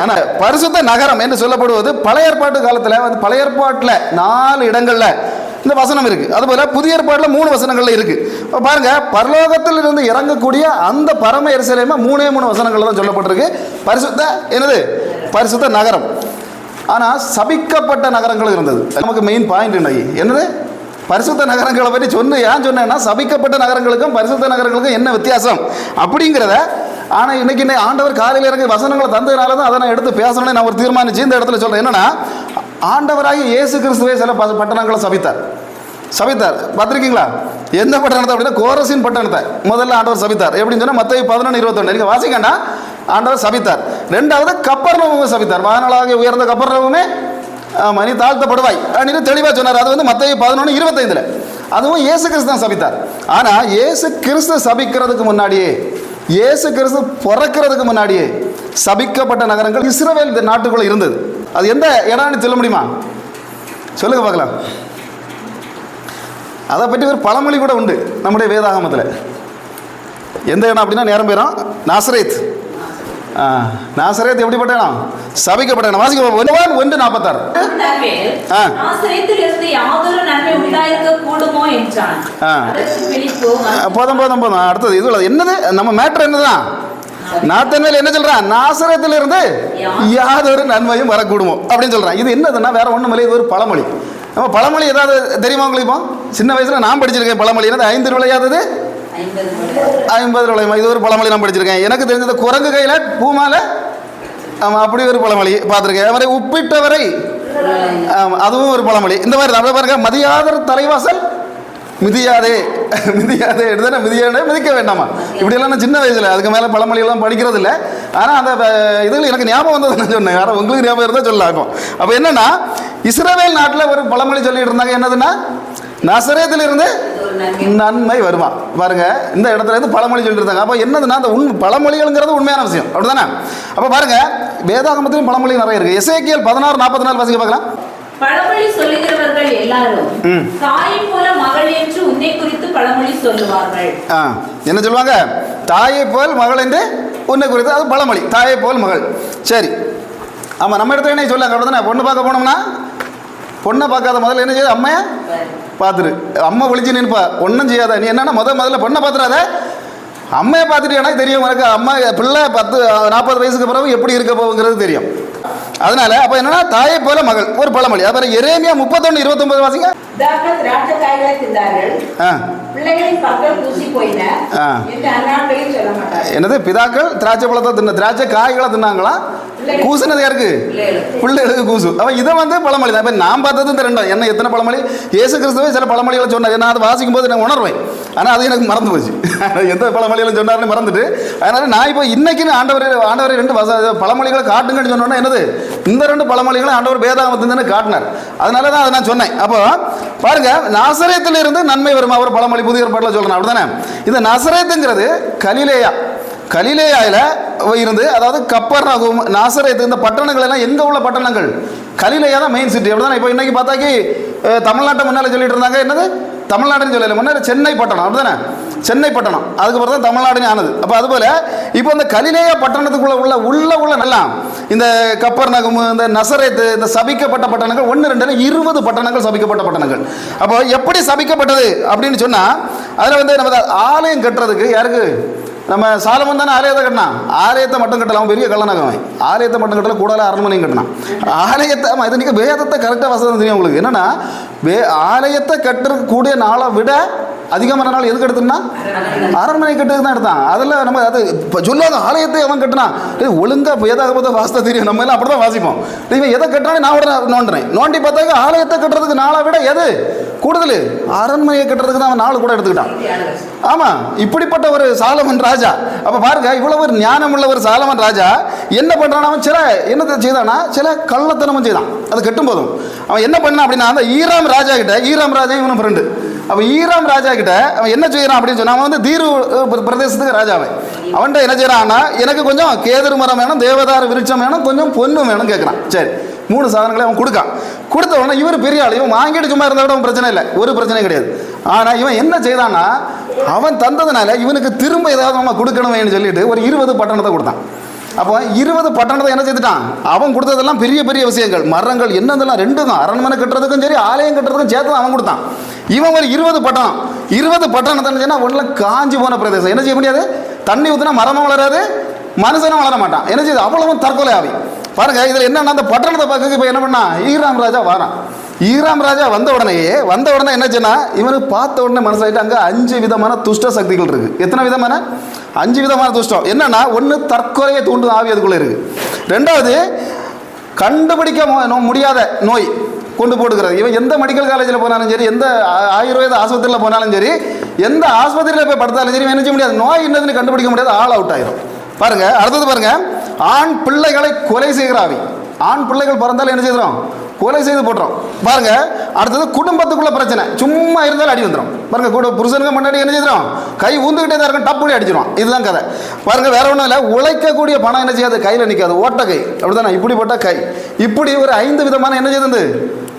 ஆனால் பரிசுத்த நகரம் என்று சொல்லப்படுவது பழைய ஏற்பாட்டு காலத்தில் வந்து பழைய ஏற்பாட்டில் 4 இடங்கள்ல இந்த வசனம் இருக்கு. அதுபோல புதிய ஏற்பாட்டில் 3 வசனங்கள்ல இருக்கு. இப்போ பாருங்க, பரலோகத்தில் இருந்து இறங்கக்கூடிய அந்த பரம எருசலேமை 3 வசனங்கள்ல தான் சொல்லப்பட்டிருக்கு. பரிசுத்த என்னது? பரிசுத்த நகரம். ஆனால் சபிக்கப்பட்ட நகரங்களும் இருந்தது. நமக்கு மெயின் பாயிண்ட் என்னது? பரிசுத்த நகரங்களை பற்றி ஏன் சொன்னேன்னா, சபிக்கப்பட்ட நகரங்களுக்கும் பரிசுத்த நகரங்களுக்கும் என்ன வித்தியாசம் அப்படிங்கிறத. ஆனால் இன்னைக்கு ஆண்டவர் காலையில் இறங்கி வசனங்களை தந்ததுனால தான் அதை நான் எடுத்து பேசணும்னு நான் ஒரு தீர்மானிச்சு இந்த இடத்துல சொல்கிறேன். என்னன்னா, ஆண்டவராகி இயேசு கிறிஸ்துவே சில பட்டணங்களை சபித்தார். பார்த்துருக்கீங்களா? எந்த பட்டணத்தை அப்படின்னா கோரசின் பட்டணத்தை முதல்ல ஆண்டவர் சபித்தார். எப்படின்னு சொன்னால் மத்தேயு 11:21 நீங்கள் வாசிக்கண்டா. ஆண்டவர் சபித்தார். 2வது கப்பர்நகூமை சபித்தார். வானளாக உயர்ந்த கப்பர்நகூமே மணி தாழ்த்தப்படுவாய் அப்படின்னு தெளிவாக சொன்னார். அது வந்து மத்தேயு 11:25. அதுவும் இயேசு கிறிஸ்து தான் சபித்தார். ஆனால் இயேசு கிறிஸ்து சபிக்கிறதுக்கு முன்னாடியே, இயேசு கிறிஸ்து பிறக்கிறதுக்கு முன்னாடியே சபிக்கப்பட்ட நகரங்கள் இஸ்ரவேல் நாட்டுக்குள்ள இருந்தது. அது எந்த இடம்னு சொல்ல முடியுமா? சொல்லுங்க பார்க்கலாம். அதை பற்றி ஒரு பழமொழி கூட உண்டு நம்முடைய வேதாகமத்தில். எந்த இடம் அப்படின்னா நேரம் போயிடும். நாசரேத். நாசரேத் எப்படிப்பட்ட இடம்? சபிக்கப்பட்ட இடம். வாசிக்க 1:46. போதும். அடுத்தது இது என்னது? நம்ம மேட்டர் என்னதான்? நாத்தன்வேல் என்ன சொல்றான்? நாசரேத்தில் இருந்து யாதொரு நன்மையும் வரக்கூடுமோ அப்படின்னு சொல்றான். இது என்னதுன்னா வேற ஒண்ணும் இல்லை, இது ஒரு பழமொழி. நம்ம பழமொழி ஏதாவது தெரியுமா உங்களுக்கு? இப்போ சின்ன வயசுல நான் படிச்சிருக்கேன் பழமொழி. என்னது? 5 விளையாதது 50 விளையுமா? இது ஒரு பழமொழி நான் படிச்சிருக்கேன். எனக்கு தெரிஞ்சது குரங்கு கையில பூமால. ஆமாம், அப்படி ஒரு பழமொழி பார்த்துருக்கேன். அவரை உப்பிட்டவரை, அதுவும் ஒரு பழமொழி. இந்த மாதிரி தான் பாருங்க. மதியாதர் தலைவாசல் மிதியாதே எடுத்தானே, மிதியாதே மிதிக்க வேண்டாமா? இப்படியெல்லாம் நான் சின்ன வயசுல, அதுக்கு மேலே பழமொழியெல்லாம் படிக்கிறது இல்லை. ஆனால் அந்த இதில் எனக்கு ஞாபகம் வந்தது நான் சொன்னேன். யாரும் உங்களுக்கு ஞாபகம் இருந்தால் சொல்லலாம். அப்போ என்னன்னா, இஸ்ரவேல் நாட்டில் ஒரு பழமொழி சொல்லிட்டு இருந்தாங்க. என்னதுன்னா, நாசரேத்தில் இருந்து நன்மை வருமா. பாருங்க, இந்த இடத்துல இருந்து பழமொழி சொல்லிட்டு இருந்தாங்க. அப்போ என்னதுன்னா, அந்த பழமொழிகள்ங்கிறது உண்மையான விஷயம், அப்படிதானே? அப்போ பாருங்க, வேதாகமத்திலும் பழமொழி நிறைய இருக்கு. எசேக்கியேல் 16:44 வாசிக்க பார்க்கலாம். பழமொழி சொல்லுகிறவர்கள் எல்லாரும் தாயை போல மகள் என்று உன்னை குறித்து பழமொழி சொல்லுவார்கள். என்ன சொல்லுவாங்க? தாயை போல் மகள் என்று உன்னை குறித்து. அது பழமொழி, தாயை போல் மகள். சரி, ஆமா, நம்ம இடத்துல என்ன சொல்லுவாங்க? அப்படிதானே? பொண்ணு பார்க்க போனோம்னா பொண்ணை பார்க்காத முதல்ல என்ன செய்யுது? அம்மையை பார்த்துரு. அம்மா ஒழிச்சு நிற்பா, ஒன்றும் செய்யாத. நீ என்னன்னா முதல்ல பொண்ணை பார்த்துடாத, அம்மையை பார்த்துட்டு எனக்கு தெரியும். உனக்கு அம்மா பிள்ளை 40 வயசுக்கு பிறகு எப்படி இருக்க போகுங்கிறது தெரியும். அதனால அப்ப என்னன்னா, தாயை போல மகள் ஒரு பழமொழி. அப்புறம் எரேமியா 31:29 வாசிங்க. என்னது? பிதாக்கள் திராட்சை பழத்தை தின்ன, திராட்சை காய்களை தின்னாங்களா? கூசுனது யாருக்கு? பிள்ளைகளுக்கு கூசு. அவன் இதை வந்து பழமொழி தான். இப்போ நான் பார்த்தது இந்த 2. என்ன எத்தனை பழமொழி? இயேசு கிறிஸ்துவே சில பழமொழிகளை சொன்னார். நான் அதை வாசிக்கும் போது நான் உணர்வேன். ஆனால் அது எனக்கு மறந்து போச்சு. எந்த பழமொழிகளும் சொன்னார்னு மறந்துட்டு. அதனால நான் இப்போ இன்னைக்கு ஆண்டவர் 2 பழமொழிகளை காட்டுங்கன்னு சொன்னோன்னா, என்னது? இந்த 2 பழமொழிகளும் ஆண்டவர் வேதாகமத்திலிருந்து காட்டினார். அதனால தான் அதை நான் சொன்னேன். அப்போ பாருங்க, நாசரேத்தில் இருந்து நன்மை வருமா ஒரு பழமொழி புதிய ஏற்பாட்டில் சொல்லணும், அப்படிதானே? இந்த நாசரேத்துங்கிறது கலிலேயாவில் இருந்து, அதாவது கப்பர்நகூம், நாசரேத்து, இந்த பட்டணங்கள் எல்லாம் எங்கே உள்ள பட்டணங்கள்? கலிலேயா தான் மெயின் சிட்டி, அப்படிதானே? இப்போ இன்னைக்கு பார்த்தாக்கி தமிழ்நாட்டை முன்னால் சொல்லிட்டு இருந்தாங்க. என்னது? தமிழ்நாடுன்னு சொல்லலை, முன்னாடி சென்னை பட்டணம், அப்படிதானே? சென்னை பட்டணம், அதுக்கப்புறம் தான் தமிழ்நாடுன்னு ஆனது. அப்போ அதுபோல் இப்போ இந்த கலிலேயா பட்டணத்துக்குள்ள உள்ள நல்லா இந்த கப்பர்நகூம், இந்த நசரேத்து, இந்த சபிக்கப்பட்ட பட்டணங்கள் 1, 2 20 பட்டணங்கள் சபிக்கப்பட்ட பட்டணங்கள். அப்போ எப்படி சபிக்கப்பட்டது அப்படின்னு சொன்னால், அதில் வந்து நம்ம ஆலயம் கட்டுறதுக்கு யாருக்கு? நம்ம சாலமன் தானே ஆலயத்தை கட்டினான். ஆலயத்தை மட்டும் கட்டலாம், பெரிய கள்ளநகம். ஆலயத்தை மட்டும் கட்டல, கூடால அரண்மனையும் கட்டினான். ஆலயத்தை, இது நீங்கள் வேதத்தை கரெக்டாக வசதி தெரியும் உங்களுக்கு. என்னன்னா, ஆலயத்தை கட்டுறக்கூடிய நாளை விட அதிகமான நாள் எதுக்கு எடுத்துனா? அரண்மனை கட்டுறது தான் எடுத்தான். அதில் நம்ம அது இப்போ சொல்லாத ஆலயத்தை அவன் கட்டினான். ஒழுங்காக வேதாகமத்தை வாசித்தா தெரியும். நம்ம எல்லாம் அப்படி தான் வாசிப்போம். இவன் எதை கட்டினாலும் நான் உடனே நோண்டி பார்த்தாக்க ஆலயத்தை கட்டுறதுக்கு நாளை விட எது கூடுதல்? அரண்மனையை கட்டுறதுக்கு தான் அவன் நாள் கூட எடுத்துக்கிட்டான். ஆமாம், இப்படிப்பட்ட ஒரு சாலமன் ராஜா. அப்போ பாருங்க, இவ்வளவு ஒரு ஞானம் உள்ள ஒரு சாலமன் ராஜா என்ன பண்ணுறான்? அவன் சில என்னத்தை செய்தானா? சில கள்ளத்தனமும் செய்தான். அது கட்டும் போதும் அவன் என்ன பண்ணான் அப்படின்னா, அந்த ஈராம் ராஜா கிட்ட, ஈராம் ராஜா இவனும் ஃப்ரெண்டு. அப்போ ஈராம் ராஜா கிட்ட அவன் என்ன செய்யறான் அப்படின்னு சொன்னா, அவன் வந்து தீரு பிரதேசத்துக்கு ராஜாவை. அவன்கிட்ட என்ன செய்யறான்னா, எனக்கு கொஞ்சம் கேதுரு மரம் வேணும், தேவதார விருட்சம் வேணும், கொஞ்சம் பொண்ணு வேணும் கேட்குறான். சரி, 3 சாதனங்களை அவன் கொடுத்த உடனே இவர் பெரிய ஆள். இவன் வாங்கிட்டு சும்மா இருந்தால் கூட அவன் பிரச்சனை இல்லை, ஒரு பிரச்சனையும் கிடையாது. ஆனால் இவன் என்ன செய்தான்னா, அவன் தந்ததுனால இவனுக்கு திரும்ப ஏதாவது நம்ம கொடுக்கணுமேனு சொல்லிட்டு ஒரு 20 பட்டணத்தை கொடுத்தான். அப்போ 20 பட்டணத்தை என்ன செய்துட்டான்? அவன் கொடுத்ததெல்லாம் பெரிய பெரிய விஷயங்கள், மரங்கள் என்னதெல்லாம் 2 தான். அரண்மனை கட்டுறதுக்கும் சரி ஆலயம் கட்டுறதுக்கும் சேர்த்து தான் அவன் கொடுத்தான். இவன் ஒரு 20 பட்டணம், 20 பட்டணத்தை என்ன செய்யணும்? ஒன்றில் காஞ்சி போன பிரதேசம். என்ன செய்ய முடியாது? தண்ணி ஊற்றினா மரமும் வளராது, மனுஷனும் வளர மாட்டான். என்ன செய்யுது? அவ்வளவும் தற்கொலை ஆவி. பாருங்க, இதில் என்னன்னா அந்த பட்டணத்தை பார்க்க இப்போ என்ன பண்ணா? ஈராம் ராஜா வாரான். ஈராம் ராஜா வந்த உடனே என்ன செய்யனா? இவனுக்கு பார்த்த உடனே மனசாயிட்டு அங்கே 5 விதமான துஷ்ட சக்திகள் இருக்கு. எத்தனை விதமான? 5 விதமான துஷ்டம். என்னன்னா, ஒன்று தற்கொலையை தூண்டும் ஆவி அதுக்குள்ளே இருக்கு. 2வது கண்டுபிடிக்க முடியாத நோய் கொண்டு போட்டுக்கிறது. இவன் எந்த மெடிக்கல் காலேஜில் போனாலும் சரி, எந்த ஆயுர்வேத ஆஸ்பத்திரியில் போனாலும் சரி, எந்த ஆஸ்பத்திரியில் போய் படுத்தாலும் சரி, என்ன செய்ய முடியாது? நோய் என்னதுன்னு கண்டுபிடிக்க முடியாது, ஆல் அவுட் ஆயிரும். பாருங்க, அடுத்தது பாருங்க, ஆண் பிள்ளைகளை கொலை செய்கிற ஆவி. ஆண் பிள்ளைகள் பிறந்தாலும் என்ன செய்கிறோம்? கொலை செய்து போட்டுறோம். பாருங்க, அடுத்தது குடும்பத்துக்குள்ள பிரச்சனை, சும்மா இருந்தாலும் அடி வந்துடும். பாருங்க, கூட புருஷனுக்கு முன்னாடி என்ன செய்கிறோம்? கை ஊந்துக்கிட்டே தான் இருக்கும், டப்புடி அடிச்சிடும். இதுதான் கதை. பாருங்க, வேற ஒன்றும் இல்லை, உழைக்கக்கூடிய பணம் என்ன செய்யாது? கையில் நிற்காது, ஓட்ட கை. அப்படிதானே? இப்படிப்பட்ட கை. இப்படி ஒரு 5 விதமான என்ன செய்யுது?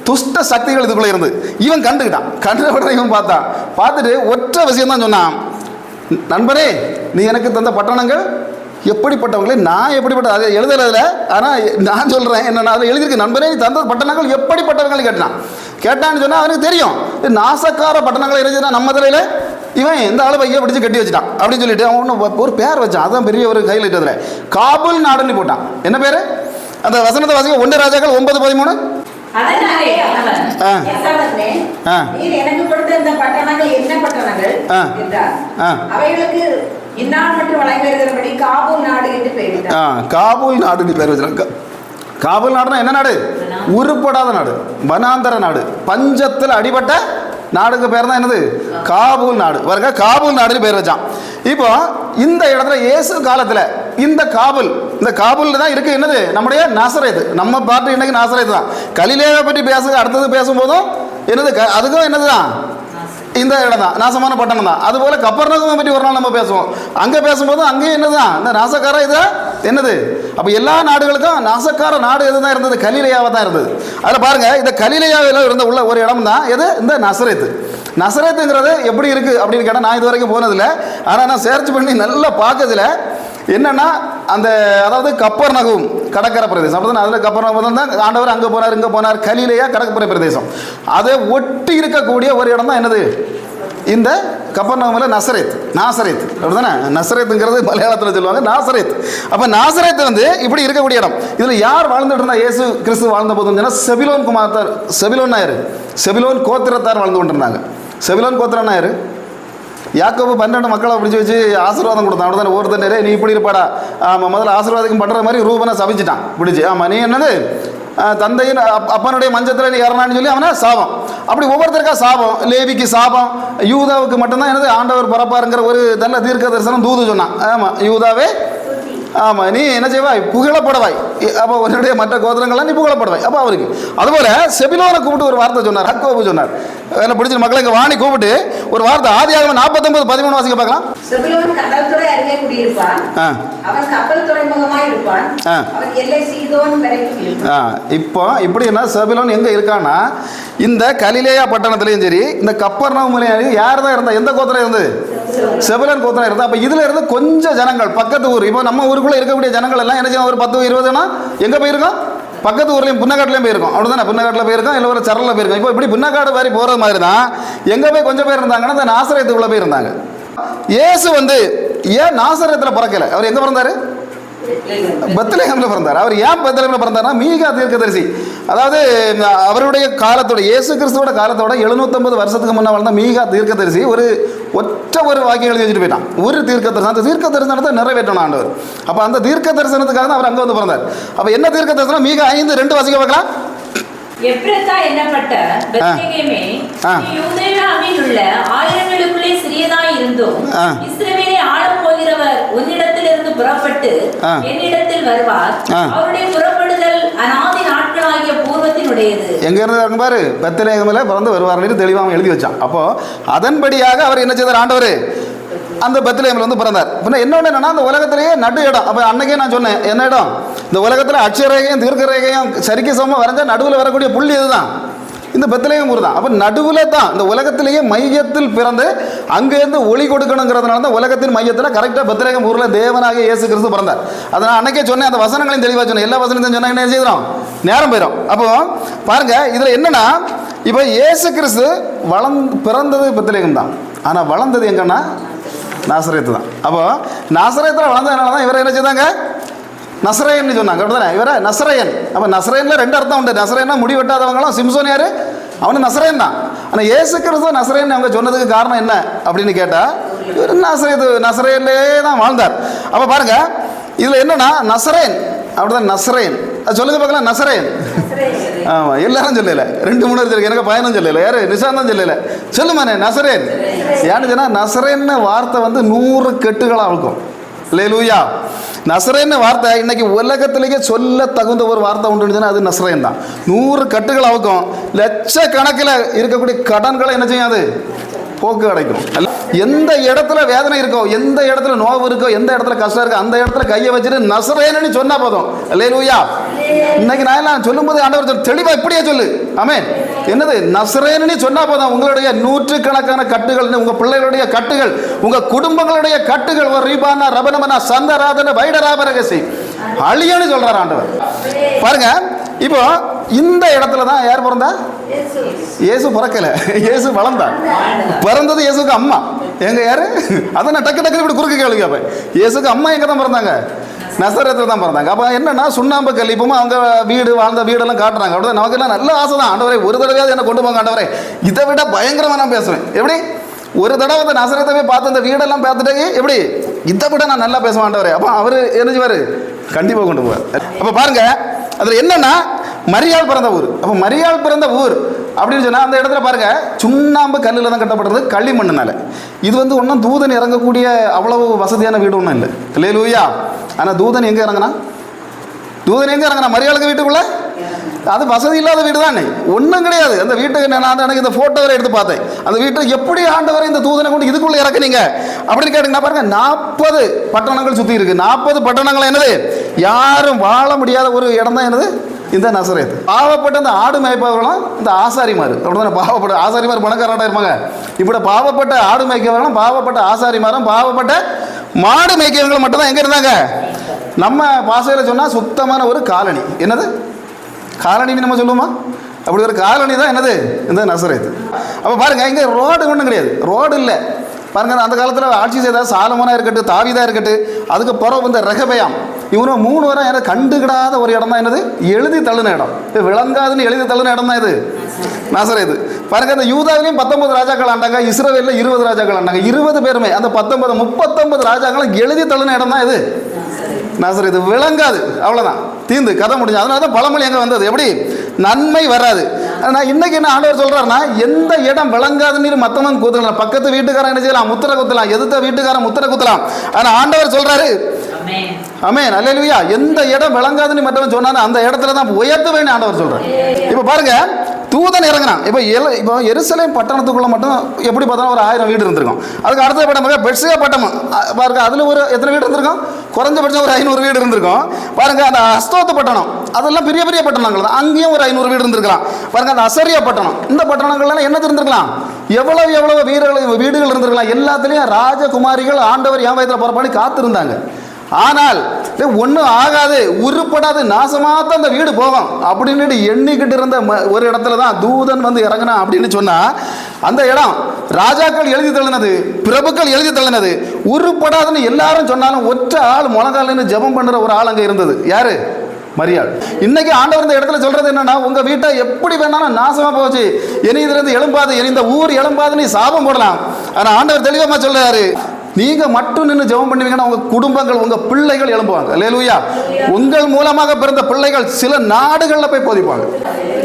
துஷ்ட சக்திகள் இதுக்குள்ளே இருந்து இவன் கண்டுக்கிட்டான். கண்டுகிட்ட இவன் பார்த்துட்டு ஒற்றை விஷயம் தான் சொன்னான். நண்பரே, நீ எனக்கு தந்த பட்டணங்கள் எப்படிப்பட்டவங்களே, நான் எப்படிப்பட்ட, அதை எழுதுறதில்ல, ஆனால் நான் சொல்கிறேன் என்னென்ன அதில் எழுதியிருக்கு. நண்பரே, நீ தந்த பட்டணங்கள் எப்படிப்பட்டவர்கள் கேட்டான்னு சொன்னால் அவனுக்கு தெரியும். நாசக்கார பட்டணங்கள் இருந்துச்சுன்னா நம்ம தலையில் இவன் இந்த ஆளு பையை பிடிச்சி கட்டி வச்சுட்டான் அப்படின்னு சொல்லிட்டு அவன் ஒன்று ஒரு பேர் வச்சான். அதுதான் பெரிய ஒரு கையில் இட்டதில் காபுல் நாடுன்னு போட்டான். என்ன பேர்? அந்த வசனத்தை வாசிக்க 1 ராஜாக்கள் 9:13. அதனாலே அவன் யெகோவாவே, நீர் எனக்கு கொடுத்த இந்த பட்டணங்கள் என்ன பட்டணங்கள் என்றார். அவைகளுக்கு இந்நாள் மட்டும் வழங்கி வருகிறபடி காபூல் நாடு என்று பெயரிட்டார். காபூல் நாடுன்னு பேர் வச்சிருக்க. காபூல் நாடுனா என்ன நாடு? உருப்படாத நாடு, வனாந்தர நாடு, பஞ்சத்தில் அடிபட்ட நாடுக்கு பேர் தான் என்னது? காபூல் நாடு. பாருங்க, காபூல் நாடுன்னு பேர் வச்சான். இப்போ இந்த இடத்துல இயேசு காலத்தில் இந்த காபூல் தான் இருக்கு. என்னது? நம்முடைய நாசரேத்து. நம்ம பாட்டு இன்னைக்கு நாசரேத்து தான். கலிலேயை பற்றி அடுத்தது பேசும்போதும் என்னது? அதுக்கும் என்னது தான்? இந்த இடம் தான் நாசமான பட்டணம் தான். அதுபோல கப்பர்நகூமை பற்றி ஒரு நாள் நம்ம பேசுவோம். அங்கே பேசும்போது அங்கேயும் என்னதுதான்? இந்த நாசக்கார இது என்னது? அப்போ எல்லா நாடுகளுக்கும் நாசக்கார நாடு எது தான் இருந்தது? கலிலேயாவை தான் இருந்தது. அதில் பாருங்க, இந்த கலிலேயாவில் இருந்த உள்ள ஒரு இடம் தான் எது? இந்த நசரேத்து. நசரேத்துங்கிறது எப்படி இருக்குது அப்படின்னு கேட்டால், நான் இது வரைக்கும் போனதில்லை. ஆனால் நான் சர்ச் பண்ணி நல்லா பார்க்கறதுல என்னென்னா, அந்த அதாவது கப்பர்நகூம் கடற்கரை பிரதேசம். அப்படி தான் அதில் கப்பர்நகூம் தான் ஆண்டவர் அங்கே போனார், இங்கே போனார். கலிலேயா கடற்கரை பிரதேசம். அதை ஒட்டி இருக்கக்கூடிய ஒரு இடம் தான் என்னது? இந்த கப்பர்நகூமில் நாசரேத். அப்படி தானே? நசரேத்துங்கிறது மலையாளத்தில் சொல்லுவாங்க, நாசரேத். அப்போ நாசரேத் வந்து இப்படி இருக்கக்கூடிய இடம். இதில் யார் வாழ்ந்துட்டு இருந்தா? இயேசு கிறிஸ்து வாழ்ந்த போதுன்னு சொன்னால் செபிலோன் குமாரத்தார். செபிலோன் யார்? செபிலோன் கோத்திரத்தார் வாழ்ந்து கொண்டிருந்தாங்க. செபிலோன் கோத்திரம்னா யார்? யாக்கோபு 12 மக்களை பிடிச்சி வச்சு ஆசீர்வாதம் கொடுத்தான். அப்படி தானே? ஒருத்தனே நீ இப்படி இருப்பாடா, ஆமாம், முதல்ல ஆசீர்வாதம் பண்ணுற மாதிரி ரூபனை சபிச்சிட்டான் பிடிச்சி. ஆமாம், நீ என்னது தந்தையின் அப்பனுடைய மஞ்சத்தில் நீ இறனான்னு சொல்லி அவனை சாபம். அப்படி ஒவ்வொருத்தருக்கா சாபம். லேவிக்கு சாபம், யூதாவுக்கு மட்டும்தான் என்னது ஆண்டவர் பிறப்பாருங்கிற ஒரு நல்ல தீர்க்க தரிசனம் தூது சொன்னான். ஆமாம், யூதாவே ஆமாம், நீ என்ன செய்வாய்? புகழப்படவாய். அப்போ உன்னுடைய மற்ற கோத்திரங்கள்லாம் நீ புகழப்படுவாய். அப்போ அவருக்கு அதுபோல் செபிலோனை கூப்பிட்டு ஒரு வார்த்தை சொன்னார். யாக்கோபு சொன்னார், என்ன பிடிச்ச மக்களை இங்கே வாணி கூப்பிட்டு ஒரு வார்த்தை. ஆதியாகமம் 49:13 வாசிக்க பார்க்கலாம். செபிலோன் கடல் துறை அருகே குடியிருப்பான், அவன் கப்பல் துறைமுகமாய் இருப்பான், அவன் எல்லை சீதோன் வரைக்கும் இருப்பான். இப்போ இப்படி என்ன செபிலோன் எங்கே இருக்கான்னா, இந்த கலிலேயா பட்டணத்துலையும் சரி, இந்த கப்பர்நகூம்லையும் யார் தான் இருந்தா? எந்த கோத்திரம் இருந்தது? செபிலோன் கோத்திரம் இருந்தா. அப்போ இதுல இருந்து கொஞ்சம் ஜனங்கள் பக்கத்து ஊர், இப்போ நம்ம ஊருக்குள்ள இருக்கக்கூடிய ஜனங்கள் எல்லாம் என்ன செய்யணும்? ஒரு 10-20 எங்க போயிருக்கோம்? பக்கத்து ஊர்லையும் புன்னக்காட்டிலையும் போயிருக்கோம். அப்படிதானே? புன்னக்காட்டில் போயிருக்கோம், இல்லை ஒரு சரலில் போயிருக்கோம். இப்போ இப்படி புன்னக்காடு மாதிரி போகிற மாதிரி தான் எங்கே போய் கொஞ்சம் பேர் இருந்தாங்கன்னா இந்த நாசரேத்துக்குள்ளே போய் இருந்தாங்க. இயேசு வந்து ஏன் நாசரேத்தில் பிறக்கலை? அவர் எங்கே பிறந்தார்? பெத்லகேமில் பிறந்தார். அவர் ஏன் பெத்லகேமில் பிறந்தார்னா, மீகா தீர்க்கதரிசி, அதாவது அவருடைய காலத்தோட, இயேசு கிறிஸ்துவோட காலத்தோட 750 வருஷத்துக்கு முன்னே வாழ்ந்த மீகா தீர்க்கதரிசி ஒரு வாக்கியம் எழுதி வச்சுட்டு போயிட்டான். ஒரு தீர்க்க தரிசனம், அந்த தீர்க்க தரிசனத்தை நிறைவேற்றணும் ஆண்டவர். அப்போ அந்த தீர்க்க தரிசனத்துக்காக தான் அவர் அங்கே வந்து பிறந்தார். அப்போ என்ன தீர்க்க தரிசனம்? மீகா 5:2 வாசிக்க பார்க்கலாம். எப்ரத்தா என்னப்பட்ட பெத்லகேமே, யூதேயாவில் உள்ள ஆயிரங்களுக்குள்ளே சிறியதாய் இருந்தோம். இஸ்ரவேலை ஆளப் போகிறவர் உன்னிடத்திலிருந்து புறப்பட்டு என்னிடத்தில் வருவார். அவருடைய புறப்படுதல் அநாதி நாட்களாகிய பூர்வத்தினுடையது. எங்க இருந்து பாரு, பெத்லகேமில் பிறந்து வருவார் தெளிவாக எழுதி வச்சான். அப்போ அதன்படியாக அவர் என்ன செய்தார்? ஆண்டவர் அந்த பெத்லகேமில் வந்து பிறந்தார். பின்ன இன்னொன்று என்னன்னா, அந்த உலகத்திலேயே நடு இடம். அப்போ அன்னைக்கே நான் சொன்னேன், என்ன இடம்? இந்த உலகத்தில் அட்சரேகையும் தீர்க்க ரேகையும் சரிக்கு சமமாக வரைஞ்சா நடுவில் வரக்கூடிய புள்ளி இதுதான். இந்த பெத்லகேம் ஊர் தான். அப்போ நடுவில் தான் இந்த உலகத்திலேயே மையத்தில் பிறந்து அங்கேருந்து ஒளி கொடுக்கணுங்கிறதுனால தான் உலகத்தின் மையத்தில் கரெக்டாக பெத்லகேம் ஊரில் தேவனாக இயேசு கிறிஸ்து பிறந்தார். அதை நான் அன்னைக்கே சொன்னேன், அந்த வசனங்களையும் தெளிவாக சொன்னேன். எல்லா வசனத்தையும் சொன்னால் என்ன செய்கிறோம், நேரம் போயிடும். அப்போ பாருங்க, இதில் என்னன்னா, இப்போ இயேசு கிறிஸ்து பிறந்தது பெத்லகேம் தான், ஆனால் வளர்ந்தது எங்கன்னா நாசரேத்து தான். அப்போ நாசரேத்தில் வளர்ந்ததுனால தான் இவரை என்ன செய்தாங்க, நசரேயன் சொன்னாங்க. அப்படிதானே, இவரை நசரேயன். அப்போ நசரேயனில் 2 அர்த்தம் உண்டு. நசரேயனா முடி வெட்டாதவங்களும், சிம்சோன் யாரு, அவனு நசரேயன் தான். ஆனால் இயேசு கிறிஸ்து நசரேயன் அவங்க சொன்னதுக்கு காரணம் என்ன அப்படின்னு கேட்டால், இவர் நசரேயன்லே தான் வாழ்ந்தார். அப்போ பாருங்க, இதில் என்னன்னா நசரேன், அப்படிதான் நசரேன். அது சொல்லுங்க பார்க்கலாம், நசரேன். ஆமாம், எல்லாரும் சொல்லல, 2-3 இருக்கு. எனக்கு பயணம் சொல்லல, யாரு நிசாந்தம் சொல்லல, சொல்லுமானே நசரேன். ஏன்னு சொன்னால் நசரேன்னு வார்த்தை வந்து 100 கெட்டுகளாக இருக்கும். அல்லேலூயா. நசரேன்னு வார்த்தை இன்னைக்கு உலகத்திலேயே சொல்ல தகுந்த ஒரு வார்த்தை உண்டுன்னு அது நசரேன் தான். 100 கட்டுகள் அவுக்கும், லட்சக்கணக்கில் இருக்கக்கூடிய கடன்களை என்ன செய்யாது, போக்கு கிடைக்கும். எந்த இடத்துல வேதனை இருக்கோ, எந்த இடத்துல நோவு இருக்கோ, எந்த இடத்துல கஷ்டம் இருக்கோ, அந்த இடத்துல கையை வச்சுட்டு நசரேன்னு சொன்னா போதும். அல்லேலூயா. இன்னைக்கு நான் எல்லாம் சொல்லும்போது ஆண்டவர் தெளிவா இப்படியே சொல்லு, ஆமென். என்னது, நசரேன்னு சொன்னா போதும், உங்களுடைய 100கணக்கான கட்டுகள், உங்க பிள்ளைகளுடைய கட்டுகள், உங்க குடும்பங்களுடைய கட்டுகள், ஒரு ரீபானா ரபனமனா சந்தராதன வைடராபரகசி அழியன்னு சொல்றாரு ஆண்டவர். பாருங்க, இப்போ இந்த இடத்துல தான் யார் பிறந்தா, இயேசு பிறக்கல, இயேசு வளர்ந்தார். பிறந்தது இயேசுக்கு அம்மா எங்க, யாரு, அதை நான் டக்கு டக்குன்னு இப்படி குறுக்க கேளுங்க. அப்ப இயேசுக்கு அம்மா எங்க தான் பிறந்தாங்க, நசரேத்தில் தான் பிறந்தாங்க. அப்போ என்னன்னா, சுண்ணாம்பு கல், இப்போமா அவங்க வாழ்ந்த வீடெல்லாம் காட்டுறாங்க. அப்படியே நமக்கெல்லாம் நல்ல ஆசை தான், ஆண்டவரே ஒரு தடவையாவது என்ன கொண்டு போங்க ஆண்டவரே, இதை விட பயங்கரமாக நான் பேசுவேன். எப்படி ஒரு தடவை அந்த நசரேத்தவே பார்த்து அந்த வீடெல்லாம் பார்த்துட்டு எப்படி இதை விட நான் நல்லா பேசுவேன் ஆண்டவரே. அப்போ அவர் என்ன செய்வார், கண்டிப்பாக கொண்டு போவார். அப்போ பாருங்க, அதில் என்னன்னா, மரியாள் பிறந்த ஊர். அப்போ மரியாள் பிறந்த ஊர் அப்படின்னு சொன்னால் அந்த இடத்துல பாருங்க, சுண்ணாம்பு கல்லில் தான் கட்டப்படுறது, களிமண்ணுனால. இது வந்து ஒன்றும் தூதன் இறங்கக்கூடிய அவ்வளவு வசதியான வீடு ஒன்றும் இல்லை. அல்லேலூயா. ஆனால் தூதன் எங்கே இறங்கினா, மரியாளுக்கு வீட்டுக்குள்ள, அது வசதி இல்லாத வீடு தானே, ஒன்றும் கிடையாது. அந்த வீட்டுக்கு நான் எனக்கு இந்த ஃபோட்டோவை எடுத்து பார்த்தேன். அந்த வீட்டுக்கு எப்படி ஆண்டவரை இந்த தூதனை கொண்டு இதுக்குள்ளே இறக்குனீங்க அப்படின்னு கேட்டிங்கன்னா பாருங்க, 40 பட்டணங்கள் சுற்றி இருக்கு. 40 பட்டணங்கள் என்னது, யாரும் வாழ முடியாத ஒரு இடம் தான் என்னது, இந்த நசரேத். பாவப்பட்ட அந்த ஆடு மேய்ப்பவர்களும் இந்த ஆசாரிமார், அப்படிதானே, பாவப்பட்ட ஆசாரிமார் பணக்காரராக இருப்பாங்க. இப்படி பாவப்பட்ட ஆடு மேய்க்கவர்களும், பாவப்பட்ட ஆசாரிமாரும், பாவப்பட்ட மாடு மேய்க்கவர்களும் மட்டும்தான் எங்கே இருந்தாங்க, நம்ம பாசையில் சொன்னால் சுத்தமான ஒரு காலனி. என்னது காலனின்னு நம்ம சொல்லுவோமா, அப்படி ஒரு காலனி தான் என்னது, இந்த நசரேத். அப்போ பாருங்க, இங்கே ரோடு ஒன்றும் கிடையாது, ரோடு இல்லை. பாருங்க, அந்த காலத்தில் ஆட்சி செய்த சாலமோனா இருக்கட்டும், தாவீதா இருக்கட்டும், அதுக்கு பிறகு இந்த ரெகபயாம், இவனும் 3 வரை எனக்கு கண்டுகிடாத ஒரு இடம் தான் என்னது, எழுதி தள்ளுன இடம், விளங்காதுன்னு எழுதி தள்ளுன இடம் தான் இது நசரேத். பாருங்க, அந்த யூதாவிலையும் 19 ராஜாக்கள் ஆண்டாங்க, இஸ்ரவேலில் 20 ராஜாக்கள் ஆண்டாங்க. 20 பேருமே அந்த 39 ராஜாக்களும் எழுதி தள்ளுன இடம் தான் இது நசரேத். விளங்காது, அவ்வளோதான், தீந்து கதை முடிஞ்சு. அதனால தான் பழமொழி எங்கே வந்தது, எப்படி நன்மை வராது. நான் இன்னைக்கு என்ன ஆண்டவர் சொல்றாருன்னா, எந்த இடம் விளங்காதுன்னு மற்றவங்க குத்தலாம், பக்கத்து வீட்டுக்காரன் என்ன செய்யலாம், முத்திரை குத்தலாம், எதிர்த்த வீட்டுக்காரன் முத்திரை குத்தலாம். ஆனால் ஆண்டவர் சொல்றாரு, ஆமென், அல்லேலூயா, எந்த இடம் விளங்காதுன்னு மற்றவன் சொன்னாலும் அந்த இடத்துல தான் உயர்த்துவேன்னு ஆண்டவர் சொல்றாரு. இப்போ பாருங்க, தூதன் இறங்கினான். இப்போ எருசலேம் பட்டணத்துக்குள்ள மட்டும் எப்படி பார்த்தாலும் ஒரு 1000 வீடு இருந்திருக்கும். அதுக்கு அடுத்த பட்டம் பெட்சியா பட்டம் பாருங்க, அதில் ஒரு எத்தனை வீடு இருந்திருக்கும், குறைஞ்சபட்சம் ஒரு 500 வீடு இருந்திருக்கும். பாருங்க, அந்த அஸ்தோத்து பட்டணம், அதெல்லாம் பெரிய பெரிய பட்டணங்கள் தான், அங்கேயும் ஒரு 500 வீடு இருந்திருக்கலாம். பாருங்க, அந்த அசரியா பட்டணம், இந்த பட்டணங்கள்லாம் என்ன இருந்திருக்கலாம், எவ்வளவு வீடுகள் இருந்திருக்கலாம். எல்லாத்துலேயும் ராஜகுமாரிகள் ஆண்டவர் என் வயதில் புறப்பாடி காத்திருந்தாங்க. ஆனால் ஒன்றும் ஆகாது, உருப்படாது, நாசமாத்தான் அந்த வீடு போகும் அப்படின்னு எண்ணிக்கிட்டு இருந்த ஒரு இடத்துல தான் தூதன் வந்து இறங்கினா அப்படின்னு சொன்னா, அந்த இடம் ராஜாக்கள் எழுதி தள்ளினது, பிரபுக்கள் எழுதி தள்ளினது, உருப்படாதுன்னு எல்லாரும் சொன்னாலும் ஒற்றை ஆள் முழங்கால்னு ஜெபம் பண்ணுற ஒரு ஆள் அங்கே இருந்தது. யாரு, மரியாள். இன்னைக்கு ஆண்டவர் இந்த இடத்துல சொல்றது என்னன்னா, உங்க வீட்டை எப்படி வேணாலும் நாசமா போச்சு, இனி இதுல இருந்து எழும்பாது, இனி இந்த ஊர் எழும்பாதுன்னு சாபம் போடலாம். ஆனா ஆண்டவர் தெளிவா சொல்றாரு, நீங்க மட்டும் நின்று ஜெபம் பண்ணுவீங்கன்னா உங்க குடும்பங்கள், உங்க பிள்ளைகள் எழும்புவாங்க. அல்லேலூயா. உங்கள் மூலமாக பிறந்த பிள்ளைகள் சில நாடுகள்ல போய் போதிப்பாங்க.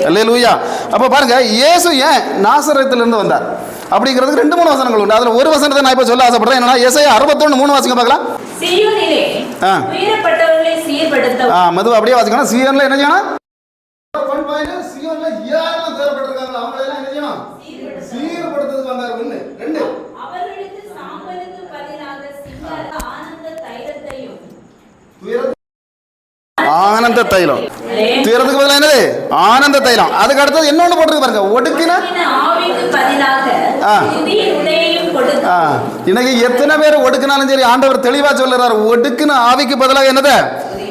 அல்லேலூயா. அப்ப பாருங்க, இயேசு ஏன் நாசரேத்துல இருந்து வந்தார் அப்படிங்கிறதுக்கு 2-3 வசனங்கள் உண்டு. அதுல ஒரு வசனத்தை நான் இப்ப சொல்ல ஆசைப்படுறேன். என்னன்னா, ஏசாயா 61:3 வாசிங்க பார்க்கலாம். சீயோனிலே உயரப்பட்டவர்களை சீர்படுத்த, மெதுவா அப்படியே வாசிக்கணும். சீயோன்ல என்ன செய்யணும், சீயோன்ல யாரெல்லாம் தேர்ப்பட்டிருக்காங்களோ அவங்க எல்லாம் என்ன செய்யணும், சீர்படுத்துறதுக்கு வந்தார். 1 2 அவர்களுக்கு சாம்பலுக்கு பதிலாக சிங்கார ஆனந்த தைலத்தையும், ஆனந்த தைலம், துயரத்துக்கு பதிலாக என்னது? ஆனந்த தைலம். அதுக்கு அடுத்தது இன்னொன்னு போட்டிருக்கு பாருங்க, ஒடுக்கின ஆவிக்கு பதிலாக துதியின் உடையையும் கொடுத்தார். இன்னைக்கு எத்தனை பேர் ஒடுக்கினாலும் சரி, ஆண்டவர் தெளிவா சொல்லுறாரு, ஒடுக்கின ஆவிக்கு பதிலாக என்னது?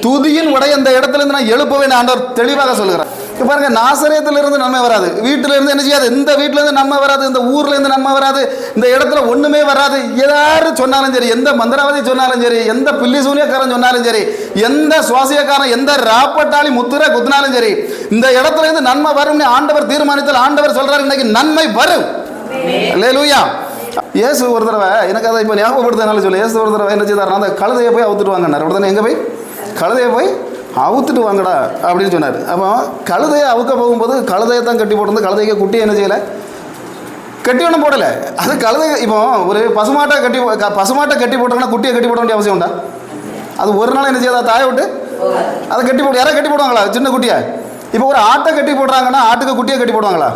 துதியின் உடை. இந்த இடத்துல இருந்து நான் எழுப்புவேன் ஆண்டவர் தெளிவாக சொல்லுகிறார். இப்போ பாருங்க, நாசரேத்துல இருந்து நன்மை வராது, வீட்டில இருந்து என்ன செய்யாது, இந்த வீட்டில இருந்து நன்மை வராது, இந்த ஊர்ல இருந்து நன்மை வராது, இந்த இடத்துல ஒண்ணுமே வராது. யாரு சொன்னாலும் சரி, எந்த மந்திரவாதி சொன்னாலும் சரி, எந்த பில்லி சூனியக்காரன் சொன்னாலும் சரி, எந்த சுவாசியக்காரன், எந்த ராப்பட்டாளி முத்திரை குத்தினாலும் சரி, இந்த இடத்துல இருந்து நன்மை வரும்னு ஆண்டவர் தீர்மானித்தால் ஆண்டவர் சொல்றாரு இன்னைக்கு நன்மை வரும். அல்லேலூயா. இயேசு ஒரு தடவை, எனக்கு அதை இப்போ ஞாபகப்படுத்தினால சொல்லு, இயேசு ஒரு தடவை என்ன செய்தார், அந்த கழுதையை போய் அவுத்துட்டு வாங்கினார். உடனே எங்கே போய் கழுதையை போய் அவுத்துட்டு வாங்கடா அப்படின்னு சொன்னார். அப்போ கழுதையை அவுக்க போகும்போது கழுதையை தான் கட்டி போட்டிருந்து, கழுதைக்கு குட்டி என்ன செய்யலை, கட்டி ஒன்றும் போடலை. அது கழுதை. இப்போ ஒரு பசுமாட்டை கட்டி போட்டாங்கன்னா குட்டியை கட்டி போட வேண்டிய அவசியம் உண்டா? அது ஒரு நாள் என்ன செய்யாதா, தாயை விட்டு அதை கட்டி போட்டு யாராவது கட்டி போடுவாங்களா சின்ன குட்டியை? இப்போ ஒரு ஆட்டை கட்டி போடுறாங்கன்னா ஆட்டுக்கு குட்டியை கட்டி போடுவாங்களா?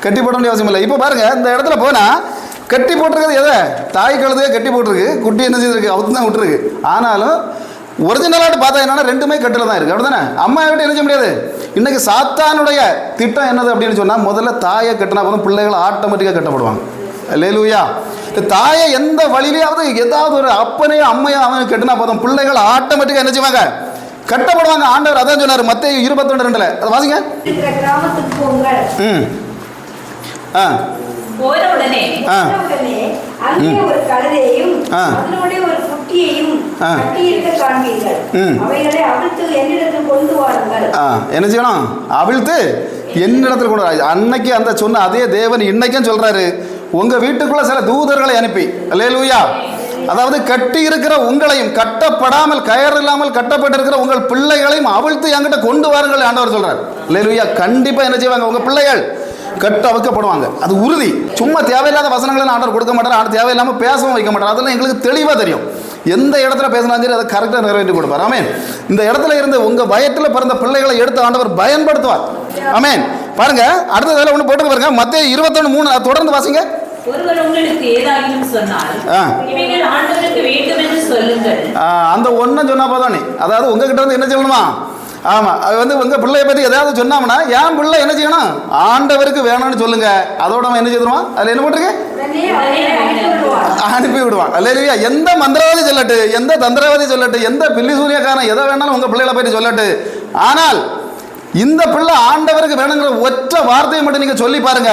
கட்டி போட வேண்டிய அவசியம் இல்லை. இப்போ பாருங்க, இந்த இடத்துல போனால் கட்டி போட்டிருக்கிறது எதை? தாய் கழுதையை கட்டி போட்டிருக்கு, குட்டி என்ன செய்திருக்கு, அவுத்து தான் விட்டுருக்கு. ஆனாலும் ஒரிஜினலாட்டு பார்த்தா என்னன்னா ரெண்டுமே கட்டில் தான் இருக்குது. அப்படி தானே? அம்மா விட்டு என்ன செய்ய முடியாது. இன்னைக்கு சாத்தானுடைய திட்டம் என்னது அப்படின்னு சொன்னால், முதல்ல தாயை கட்டினா போதும் பிள்ளைகள் ஆட்டோமேட்டிக்காக கட்டப்படுவாங்க. அல்லேலூயா. தாயை எந்த வழியிலையாவது ஏதாவது ஒரு அப்பனையோ அம்மையோ அவன் கட்டினா போதும் பிள்ளைகள் ஆட்டோமேட்டிக்காக என்ன செய்வாங்க, கட்டப்படுவாங்க. ஆண்டவர் அதான் சொன்னார் மத்தேயு 22:2. அதை வாசிங்க. கிராமத்துக்கு போங்கள். போற உடனே அங்கே ஒரு கழுதையையும் அதனுடைய ஒரு குட்டியையும் கட்டியிருக்க காண்பீர்கள். அவைகளை அவிழ்த்து என்னிடத்தில் கொண்டு வாருங்கள். என்ன செய்யணும்? அவிழ்த்து என்னிடத்தில் கொண்டு வர. அன்னைக்கு அந்த சொன்ன அதே தேவன் இன்னைக்கும் சொல்றாரு, உங்க வீட்டுக்குள்ள சில தூதர்களை அனுப்பி. அல்லேலூயா. அதாவது கட்டி இருக்கிற உங்களையும், கட்டப்படாமல் கயர் இல்லாமல் கட்டப்பட்டிருக்கிற உங்கள் பிள்ளைகளையும் அவிழ்த்து என்கிட்ட கொண்டு வாருங்கள் ஆண்டவர் சொல்றார். அல்லேலூயா. கண்டிப்பா என்ன செய்வாங்க, உங்க பிள்ளைகள் கட்ட வைக்கப்படுவாங்க. அது உறுதி. சும்மா தேவையில்லாத வசனங்களை ஆண்டவர் கொடுக்க மாட்டார், ஆனால் தேவையில்லாமல் பேசவும் வைக்க மாட்டார். அதெல்லாம் எங்களுக்கு தெளிவாக தெரியும். எந்த இடத்துல பேசினாலும் சரி அதை கரெக்டாக நிறைவேற்றி கொடுப்பார். ஆமேன். இந்த இடத்துல இருந்து உங்கள் பயத்தில் பிறந்த பிள்ளைகளை எடுத்து ஆண்டவர் பயன்படுத்துவார். ஆமேன். பாருங்க, அடுத்ததில் ஒன்று போட்டு பாருங்க, மத்தேயு 21:3. தொடர்ந்து வாசிங்க. ஒருவர் உங்களுக்கு ஏதாகிலும் சொன்னால் இவைகள் ஆண்டவருக்கு வேண்டும் என்று சொல்லுங்கள். அந்த ஒன்றை சொன்னா போதானே. அதாவது உங்ககிட்ட வந்து என்ன சொல்லணுமா? ஆமாம், அது வந்து உங்கள் பிள்ளையை பற்றி ஏதாவது சொன்னோம்னா, என் பிள்ளை என்ன செய்யணும், ஆண்டவருக்கு வேணும்னு சொல்லுங்க. அதோட அவன் என்ன செய்துருவான், அதில் என்ன போட்டிருக்கு, அனுப்பி விடுவான். அல்லேலூயா. எந்த மந்திரவாதி சொல்லட்டு, எந்த தந்திரவாதி சொல்லட்டு, எந்த பில்லி சூரியக்காரன் எதை வேணாலும் உங்கள் பிள்ளைகளை பற்றி சொல்லட்டு, ஆனால் இந்த பிள்ளை ஆண்டவருக்கு வேணுங்கிற ஒற்றை வார்த்தையை மட்டும் நீங்கள் சொல்லி பாருங்க,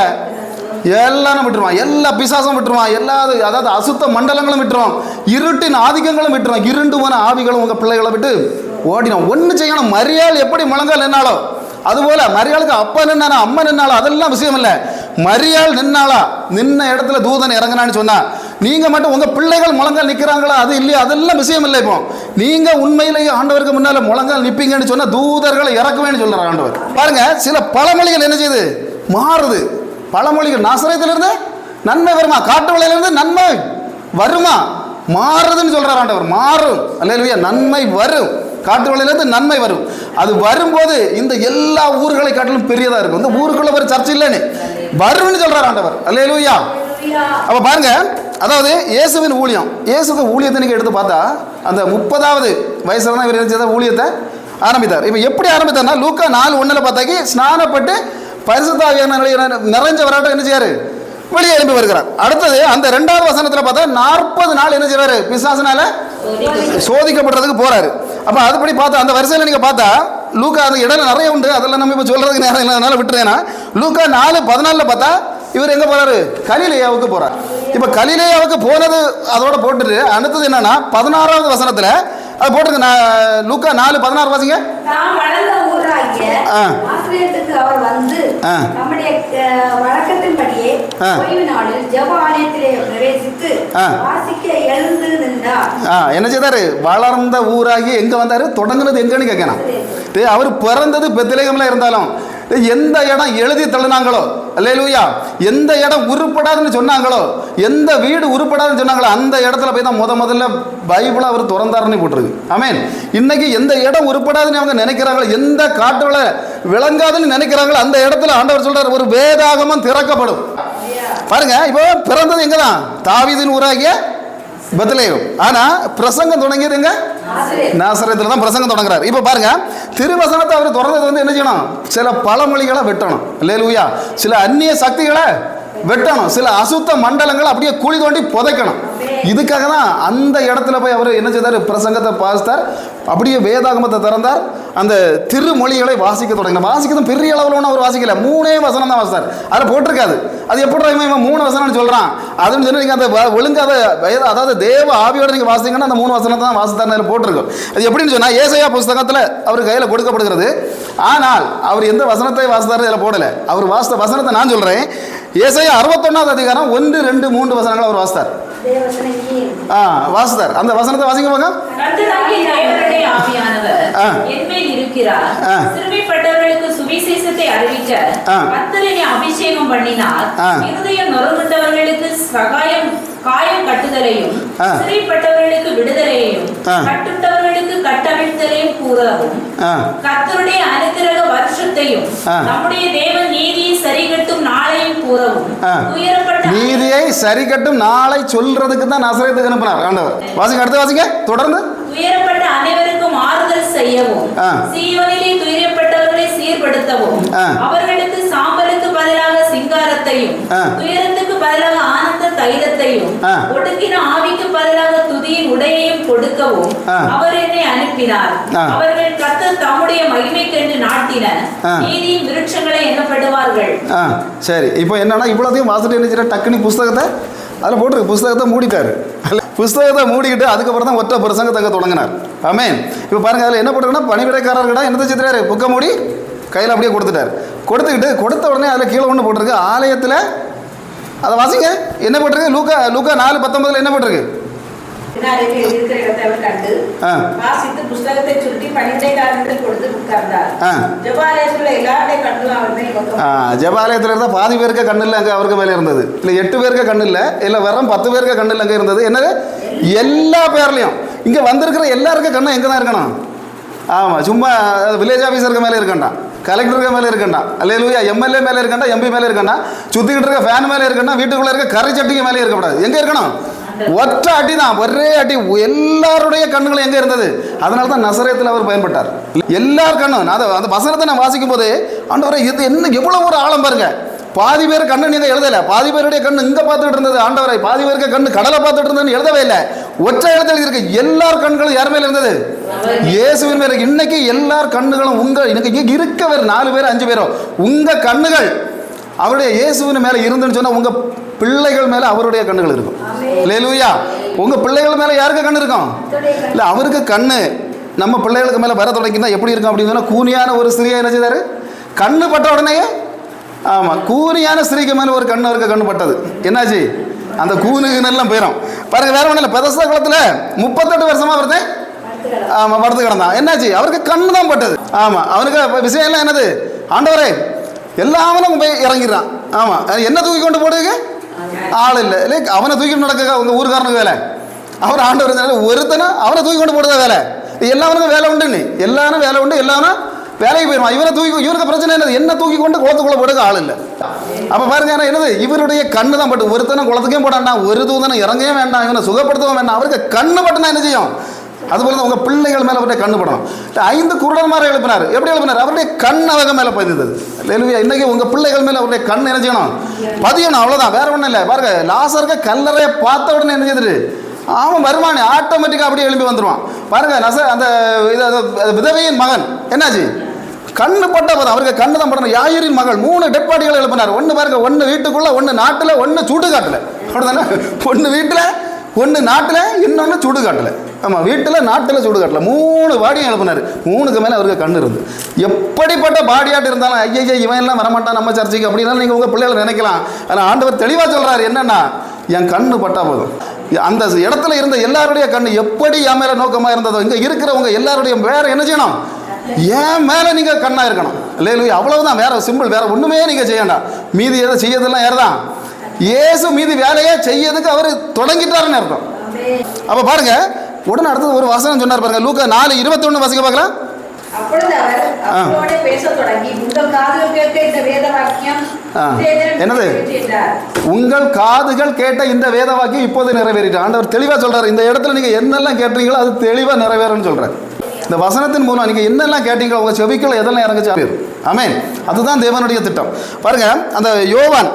எல்லாரும் விட்டுருவான், எல்லா பிசாசும் விட்டுருவான், அதாவது அசுத்த மண்டலங்களும் விட்டுருவான், இருட்டின் ஆதிக்கங்களும் விட்டுருவான், இருண்டு போன ஆவிகளும் உங்கள் பிள்ளைகளை விட்டு ஓடினோம். ஒன்று செய்யணும். மரியாள் எப்படி முழங்கால் நின்னாலோ அதுபோல மரியாளுக்கு அப்பா நின்னானா அம்மா நின்னாலோ அதெல்லாம் விஷயம் இல்லை. மரியாள் நின்னாலா, நின்ன இடத்துல தூதன் இறங்கினான்னு சொன்னா, நீங்க மட்டும் உங்க பிள்ளைகள் முழங்கால் நிற்கிறாங்களா அது இல்லையா, அதெல்லாம் விஷயம் இல்லை. இப்போ நீங்க உண்மையிலேயே ஆண்டவருக்கு முன்னால முழங்கால் நிற்பீங்கன்னு சொன்னா தூதர்களை இறக்குவேன்னு சொல்றாரு ஆண்டவர். பாருங்க, சில பழமொழிகள் என்ன செய்யுது, மாறுது. பழமொழிகள் நாசரேத்திலிருந்து நன்மை வருமா, காட்டு வழியிலிருந்து நன்மை வருமா, மாறுதுன்னு சொல்றாரு ஆண்டவர். மாறும். அல்லேலூயா. நன்மை வரும், காட்டு வழியிலிருந்து நன்மை வரும். அது வரும்போது இந்த எல்லா ஊர்களை காட்டிலும் பெரியதா இருக்கும். இந்த ஊருக்குள்ள ஒரு சர்ச்சை இல்லைன்னு வரும்னு சொல்றாரு ஆண்டவர். அல்லேலூயா. அப்ப பாருங்க, அதாவது இயேசுவின் ஊழியம், இயேசுவின் ஊழியத்தை நீங்க எடுத்து பார்த்தா அந்த 30வது வயசுல தான் இவர் என்ன ஊழியத்தை ஆரம்பித்தார். இப்போ எப்படி ஆரம்பித்தார்னா, லூக்கா 4:1 பார்த்தாக்கி ஸ்நானப்பட்டு பரிசுத்த ஆவியானவரால் நிறைஞ்சவராட்டம் என்ன செய்யாரு, வெளியே எழுப்பி வருகிறார். அடுத்தது அந்த 2வது வசனத்தில் பார்த்தா 40 நாள் என்ன செய்வாரு, பிசாசுனால சோதிக்கப்படுறதுக்கு போறாரு. அப்ப அதுபடி பார்த்தா அந்த வரிசையில் நீங்க பார்த்தா லூக்கா அந்த இடம் நிறைய உண்டு, அதெல்லாம் நம்ம இப்போ சொல்றதுக்கு நேரம் இல்லாதனால விட்டுறேன்னா, லூக்கா 4:14 பார்த்தா இவர் எங்க போறாரு, கலிலேயாவுக்கு போறார். இப்ப கலிலேயாவுக்கு போனது அதோட போட்டுட்டு அடுத்தது என்னன்னா 16வது வசனத்துல அது போட்டுருக்கு. லூக்கா 4:16 வாசிங்க. நாம் வளர்ந்த ஊராகிய நாசரேத்துக்கு அவர் வந்து நம்முடைய வழக்கத்தின்படியே ஓய்வு நாளில் ஜெப ஆலயத்திலே பிரவேசித்து வாசிக்க எழுந்து நின்றார். என்ன செய்தாரு, வளர்ந்த ஊராகி எங்க வந்தாரு, தொடங்குனது எங்கன்னு கேட்கணும். அவர் பிறந்தது பெத்லகேம்ல இருந்தாலும் எந்த இடம் எழுதி தள்ளினாங்களோ, அல்லேலூயா, எந்த இடம் உருப்படாதுன்னு சொன்னாங்களோ, எந்த வீடு உருப்படாதுன்னு சொன்னாங்களோ அந்த இடத்துல போய் தான் முதல்ல பைபிளை அவர் திறந்தாருன்னு போட்டிருக்கு. ஆமேன். இன்னைக்கு எந்த இடம் உருப்படாதுன்னு அவங்க நினைக்கிறாங்களோ, எந்த காட்டுல விளங்காதுன்னு நினைக்கிறாங்களோ அந்த இடத்துல ஆண்டவர் சொல்றாரு ஒரு வேதாகமம் திறக்கப்படும். பாருங்க, இப்போ பிறந்தது எங்கதான், தாவீதின் ஊராகிய பெத்லகேம். ஆனா பிரசங்கம் தொடங்கியது எங்க, நாசரேத்துல தான் பிரசங்கம் தொடங்குறாரு. இப்போ பாருங்க, திருவசனத்தை அவர் தொடர்ந்தது வந்து என்ன செய்யணும்? சில பழமொழிகளை வெட்டணும், அல்லேலூயா. சில அந்நிய சக்திகளை வெட்டணும், சில அசுத்த மண்டலங்களை அப்படியே குழி தோண்டி புதைக்கணும். இதுக்காக தான் அந்த இடத்துல போய் அவர் என்ன செய்தார்? பிரசங்கத்தை பாசித்தார், அப்படியே வேதாகமத்தை திறந்தார், அந்த திருமொழிகளை வாசிக்க தொடங்கினார். வாசிக்கிறது பெரிய அளவில் ஒன்றும் அவர் வாசிக்கல, 3 வசனம் தான் வாசித்தார். அதில் போட்டிருக்காது. அது எப்படி இவன் 3 வசனம்னு சொல்கிறான் அதுன்னு சொல்லி நீங்கள் அந்த ஒழுங்காத அதாவது தேவ ஆவியோடு நீங்கள் வாசிங்கன்னா அந்த 3 வசனத்தை தான் வாசித்தார்னு அதில் போட்டிருக்கும். அது எப்படின்னு சொன்னால், ஏசாயா புஸ்தகத்தில் அவர் கையில் கொடுக்கப்படுகிறது. ஆனால் அவர் எந்த வசனத்தை வாசித்தார் இதில் போடலை. அவர் வாசித்த வசனத்தை நான் சொல்கிறேன். ஏசாயா 61வது அதிகாரம் 1, 2, 3 வசனங்கள் அவர் வாசித்தார். வாசித்தார். அந்த வசனத்தை வாசிங்க போங்க. கர்த்தராகிய தேவனுடைய ஆவியானவர் என்மேல் இருக்கிறார். சிறுமைப்பட்டவர்களுக்கு சுவிசேஷத்தை அறிவிக்க கர்த்தரை அபிஷேகம் பண்ணினார். இருதயம் நொறுங்குண்டவர்களுக்கு காயம் கட்டுதலையும், சிறைப்பட்டவர்களுக்கு விடுதலையையும், கட்டுண்டவர்களுக்கு கட்டவிழ்த்தலையும் கூறவும், கர்த்தருடைய அனுக்கிரக வருஷத்தையும் நம்முடைய தேவன் நீதியை சரிகட்டும் நாளையும் கூறவும், நீதியை சரிகட்டும் நாளை சொல்றதுக்கு தான் நாசரேத்துக்கு அனுப்பினார் ஆண்டவர். வாசிங்க, அடுத்து வாசிங்க தொடர்ந்து. துயரப்பட்ட அனைவருக்கும் ஆறுதல் செய்யவும், சீயோனிலே துயரப்பட்டவர்களை சீர்படுத்தவும், அவர்களுக்கு சாம்பலுக்கு பதிலாக சிங்காரத்தையும், துயரத்துக்கு பதிலாக ஆனந்த தைலத்தையும், ஒடுக்கின ஆவிக்கு பதிலாக துதியின் உடையையும் கொடுக்கவும் அவர் என்னை அனுப்பினார். அவர்கள் கர்த்தர் தம்முடைய மகிமைக்கென்று நாட்டின நீதியின் விருட்சங்களை எண்ணப்படுவார்கள். சரி, இப்போ என்னன்னா இவ்வளோதையும் வாசிட்டு என்ன டக்குனி புஸ்தகத்தை அதில் போட்டிருக்கு. புஸ்தகத்தை மூடிட்டாரு. புஸ்தகத்தை மூடிக்கிட்டு அதுக்கப்புறம் தான் ஒற்றை பிரசங்கத்தை அங்கே தொடங்கினார். ஆமென். இப்போ பாருங்க, அதில் என்ன போட்டிருக்குன்னா, பணிவிடைக்காரர்கிட்ட என்ன செஞ்சுட்டாரு? புக்கை மூடி கையில் அப்படியே கொடுத்துட்டார். கொடுத்த உடனே அதில் கீழே ஒன்று போட்டிருக்கு, ஆலயத்தில். அதை வாசிங்க, என்ன போட்டிருக்கு? லூக்கா 4:19 என்ன போட்டிருக்கு? ஜபாலயத்தில் இருந்தால் பாதி பேருக்கு கண்ணு இல்லை, அங்கே அவருக்கு மேலே இருந்தது. இல்லை 8 பேருக்கு கண்ணு இல்லை, இல்லை வெறும் 10 பேருக்கு கண்ணு இல்லை, அங்கே இருந்தது. என்னது? எல்லா பேர்லையும் இங்கே வந்திருக்கிற எல்லாருக்கும் கண்ணு எங்கே தான் இருக்கணும்? ஆமாம், சும்மா வில்லேஜ் ஆஃபீஸருக்கு மேலே இருக்கண்டா, கலெக்டருக்கு மேலே இருக்கண்டா, அல்லேலூயா, எம்எல்ஏ மேலே இருக்கண்டா, எம்பி மேலே இருக்கண்டா, சுற்றிக்கிட்டு இருக்க ஃபேன் மேலே இருக்கண்டா, வீட்டுக்குள்ளே இருக்க கரை சட்டிக்கு மேலே இருக்கக்கூடாது. எங்கே இருக்கணும்? ஒற்றை அடி தான், ஒரே அடி. எல்லாருடைய கண்ணுகளும் எங்கே இருந்தது? அதனால தான் நசரேத்தில் அவர் பயன்பட்டார். எல்லார் கண்ணும் அந்த வசனத்தை நான் வாசிக்கும் போது, ஆண்டவரே இது என்ன எவ்வளோ ஒரு ஆழம் பாருங்க. பாதி பேர் கண்ணு நீங்கள் எழுதலை, பாதி பேருடைய கண்ணு இங்கே பார்த்துட்டு இருந்தது ஆண்டவரை, பாதி பேருக்கு கண்ணு கடலை பார்த்துட்டு இருந்ததுன்னு எழுதவே இல்லை. ஒற்றை எழுதல் இருக்கு. எல்லார் கண்களும் யார் மேலே இருந்தது? இயேசுவின் மேலே. இன்னைக்கு எல்லார் கண்ணுகளும் இன்னைக்கு இங்கே இருக்கவர் 4 பேர் 5 பேரோ, உங்கள் கண்ணுகள் அவருடைய இயேசுவின் மேலே இருந்துன்னு சொன்னால் உங்கள் பிள்ளைகள் மேலே அவருடைய கண்ணுகள் இருக்கும். அல்லேலூயா. உங்கள் பிள்ளைகள் மேலே யாருக்கு கண்ணு இருக்கும்? இல்லை, அவருக்கு கண்ணு நம்ம பிள்ளைகளுக்கு மேலே வர தொடங்கினா எப்படி இருக்கும் அப்படின்னு சொன்னால், கூனியான ஒரு ஸ்திரியை என்ன செய்தார்? கண்ணு பட்ட உடனேயே, ஆமாம், கூனியான ஸ்திரீக்கு மேலே ஒரு கண்ணு அவருக்கு கண்ணு பட்டது. என்னாச்சு? அந்த கூனுக்குன்னெல்லாம் போயிடும் பாருங்க. வேற ஒன்றும் இல்லை, பெதஸ்தா குளத்தில் 38 வருஷமா வருது. ஆமாம், படுத்து கிடந்தான். என்னாச்சு? அவருக்கு கண்ணு தான் பட்டது. ஆமாம், அவனுக்கு விஷயம் எல்லாம் என்னது? ஆண்டவரே எல்லாவனும் போய் இறங்கிடுறான். ஆமாம், என்ன தூக்கி கொண்டு போடுங்க? ஆள் இல்லை. இல்லை, அவனை தூக்கிட்டு நடக்க உங்கள் ஊருக்காரனுக்கு வேலை. அவர் ஆண்டவர் ஒருத்தனை அவனை தூக்கி கொண்டு போடுறதா வேலை. எல்லாருக்கும் வேலை உண்டு, நீ எல்லாரும் வேலை உண்டு, எல்லாரும் வேலைக்கு போயிடுவான். இவருக்கு பிரச்சனை என்னது? என்ன தூக்கி கொண்டு குளத்துக்குள்ள போடுக்க ஆள் இல்லை. அப்போ பாருங்க, என்னது? இவருடைய கண்ணு தான் பட்டு. ஒருத்தனை குளத்துக்கே போடாண்டான், ஒரு தூதனை இறங்கவே வேண்டாம், இவனை சுகப்படுத்தவும் வேண்டாம். அவருக்கு கண்ணு பட்டுனா என்ன செய்யும்? அதுபோல தான் உங்கள் பிள்ளைகள் மேலே அவருடைய கண்ணு படணும். 5 குருடன்மாரை எழுப்பினார். எப்படி எழுப்பினார்? அவருடைய கண் அவங்க மேலே பதிந்தது. இல்லையா? இன்னைக்கு உங்கள் பிள்ளைகள் மேலே அவருடைய கண் என்ன செய்யணும்? பதியணும். அவ்வளோதான், வேற ஒன்றும் இல்லை. பாருங்க, லாசருக்கு கல்லறையை பார்த்த உடனே என்ன செய்யுது? அவன் வருவானே, ஆட்டோமேட்டிக்காக அப்படியே எழுப்பி வந்துடுவான். பாருங்க, அந்த விதவையின் மகன் என்னாச்சு? கண்ணு பட்ட போதும் அவருக்கு கண்ணு தான் படணும். யாயிரின் மகள் 3 டெட் பாடிகளை எழுப்பினார். ஒன்று பாருங்க, ஒன்று வீட்டுக்குள்ள, ஒன்று நாட்டில், ஒன்று சுடுகாட்டில். அப்படிதானே? ஒன்று வீட்டில், ஒன்று நாட்டில், இன்னொன்று சுடுகாட்டில். ஆமாம், வீட்டில், நாட்டில், சுடுகாட்டில் 3 பாடியும் எழுப்பினார். 3க்கு மேலே அவருக்கு கண்ணு இருந்து. எப்படிப்பட்ட பாடியாட்டு இருந்தாலும் ஐயா இவன் எல்லாம் வரமாட்டான் நம்ம சர்ச்சைக்கு அப்படின்னாலும் நீங்கள் உங்கள் பிள்ளைகளை நினைக்கலாம். ஆனால் ஆண்டவர் தெளிவாக சொல்கிறார், என்னன்னா, என் கண்ணு பட்டா போதும். அந்த இடத்துல இருந்த எல்லாருடைய கண்ணு எப்படி என் மேலே நோக்கமாக இருந்ததோ, இங்கே இருக்கிறவங்க எல்லாருடைய வேற என்ன செய்யணும்? ஏன் மேலே நீங்கள் கண்ணாக இருக்கணும். இல்லையா? அவ்வளவுதான், வேற சிம்பிள், வேற ஒன்றுமே நீங்கள் செய்யண்டாம். மீதி எதை செய்யறதெல்லாம் யார்தான்? இயேசு மீதி வேலையை செய்யறதுக்கு அவர் தொடங்கிட்டாருன்னு அர்த்தம். அப்போ பாருங்க, உடனே அடுத்தது ஒரு வசனம் சொன்னார் பாருங்க. லூக்கா 4:21 வாசிக்க பார்க்கலாம். அப்பொழுது அவர் அவரோட பேசத் தொடங்கி, உங்கள் காதுகள் கேட்க இந்த வேத வாக்கியம் என்னது? உங்கள் காதுகள் கேட்ட இந்த வேத வாக்கியம் இப்போது நிறைவேறிட்டு. ஆண்டவர் தெளிவா சொல்றாரு, இந்த இடத்துல நீங்க என்னெல்லாம் கேட்டீங்களோ அது தெளிவா நிறைவேறும்னு சொல்றாரு. இந்த வசனத்தின் மூலம் நீங்க என்னெல்லாம் கேட்டீங்களோ உங்க செவிக்குள்ள எதெல்லாம் இறங்குச்சு. ஆமென். அதுதான் தேவனுடைய திட்டம். பாருங்க, அந்த யோவான்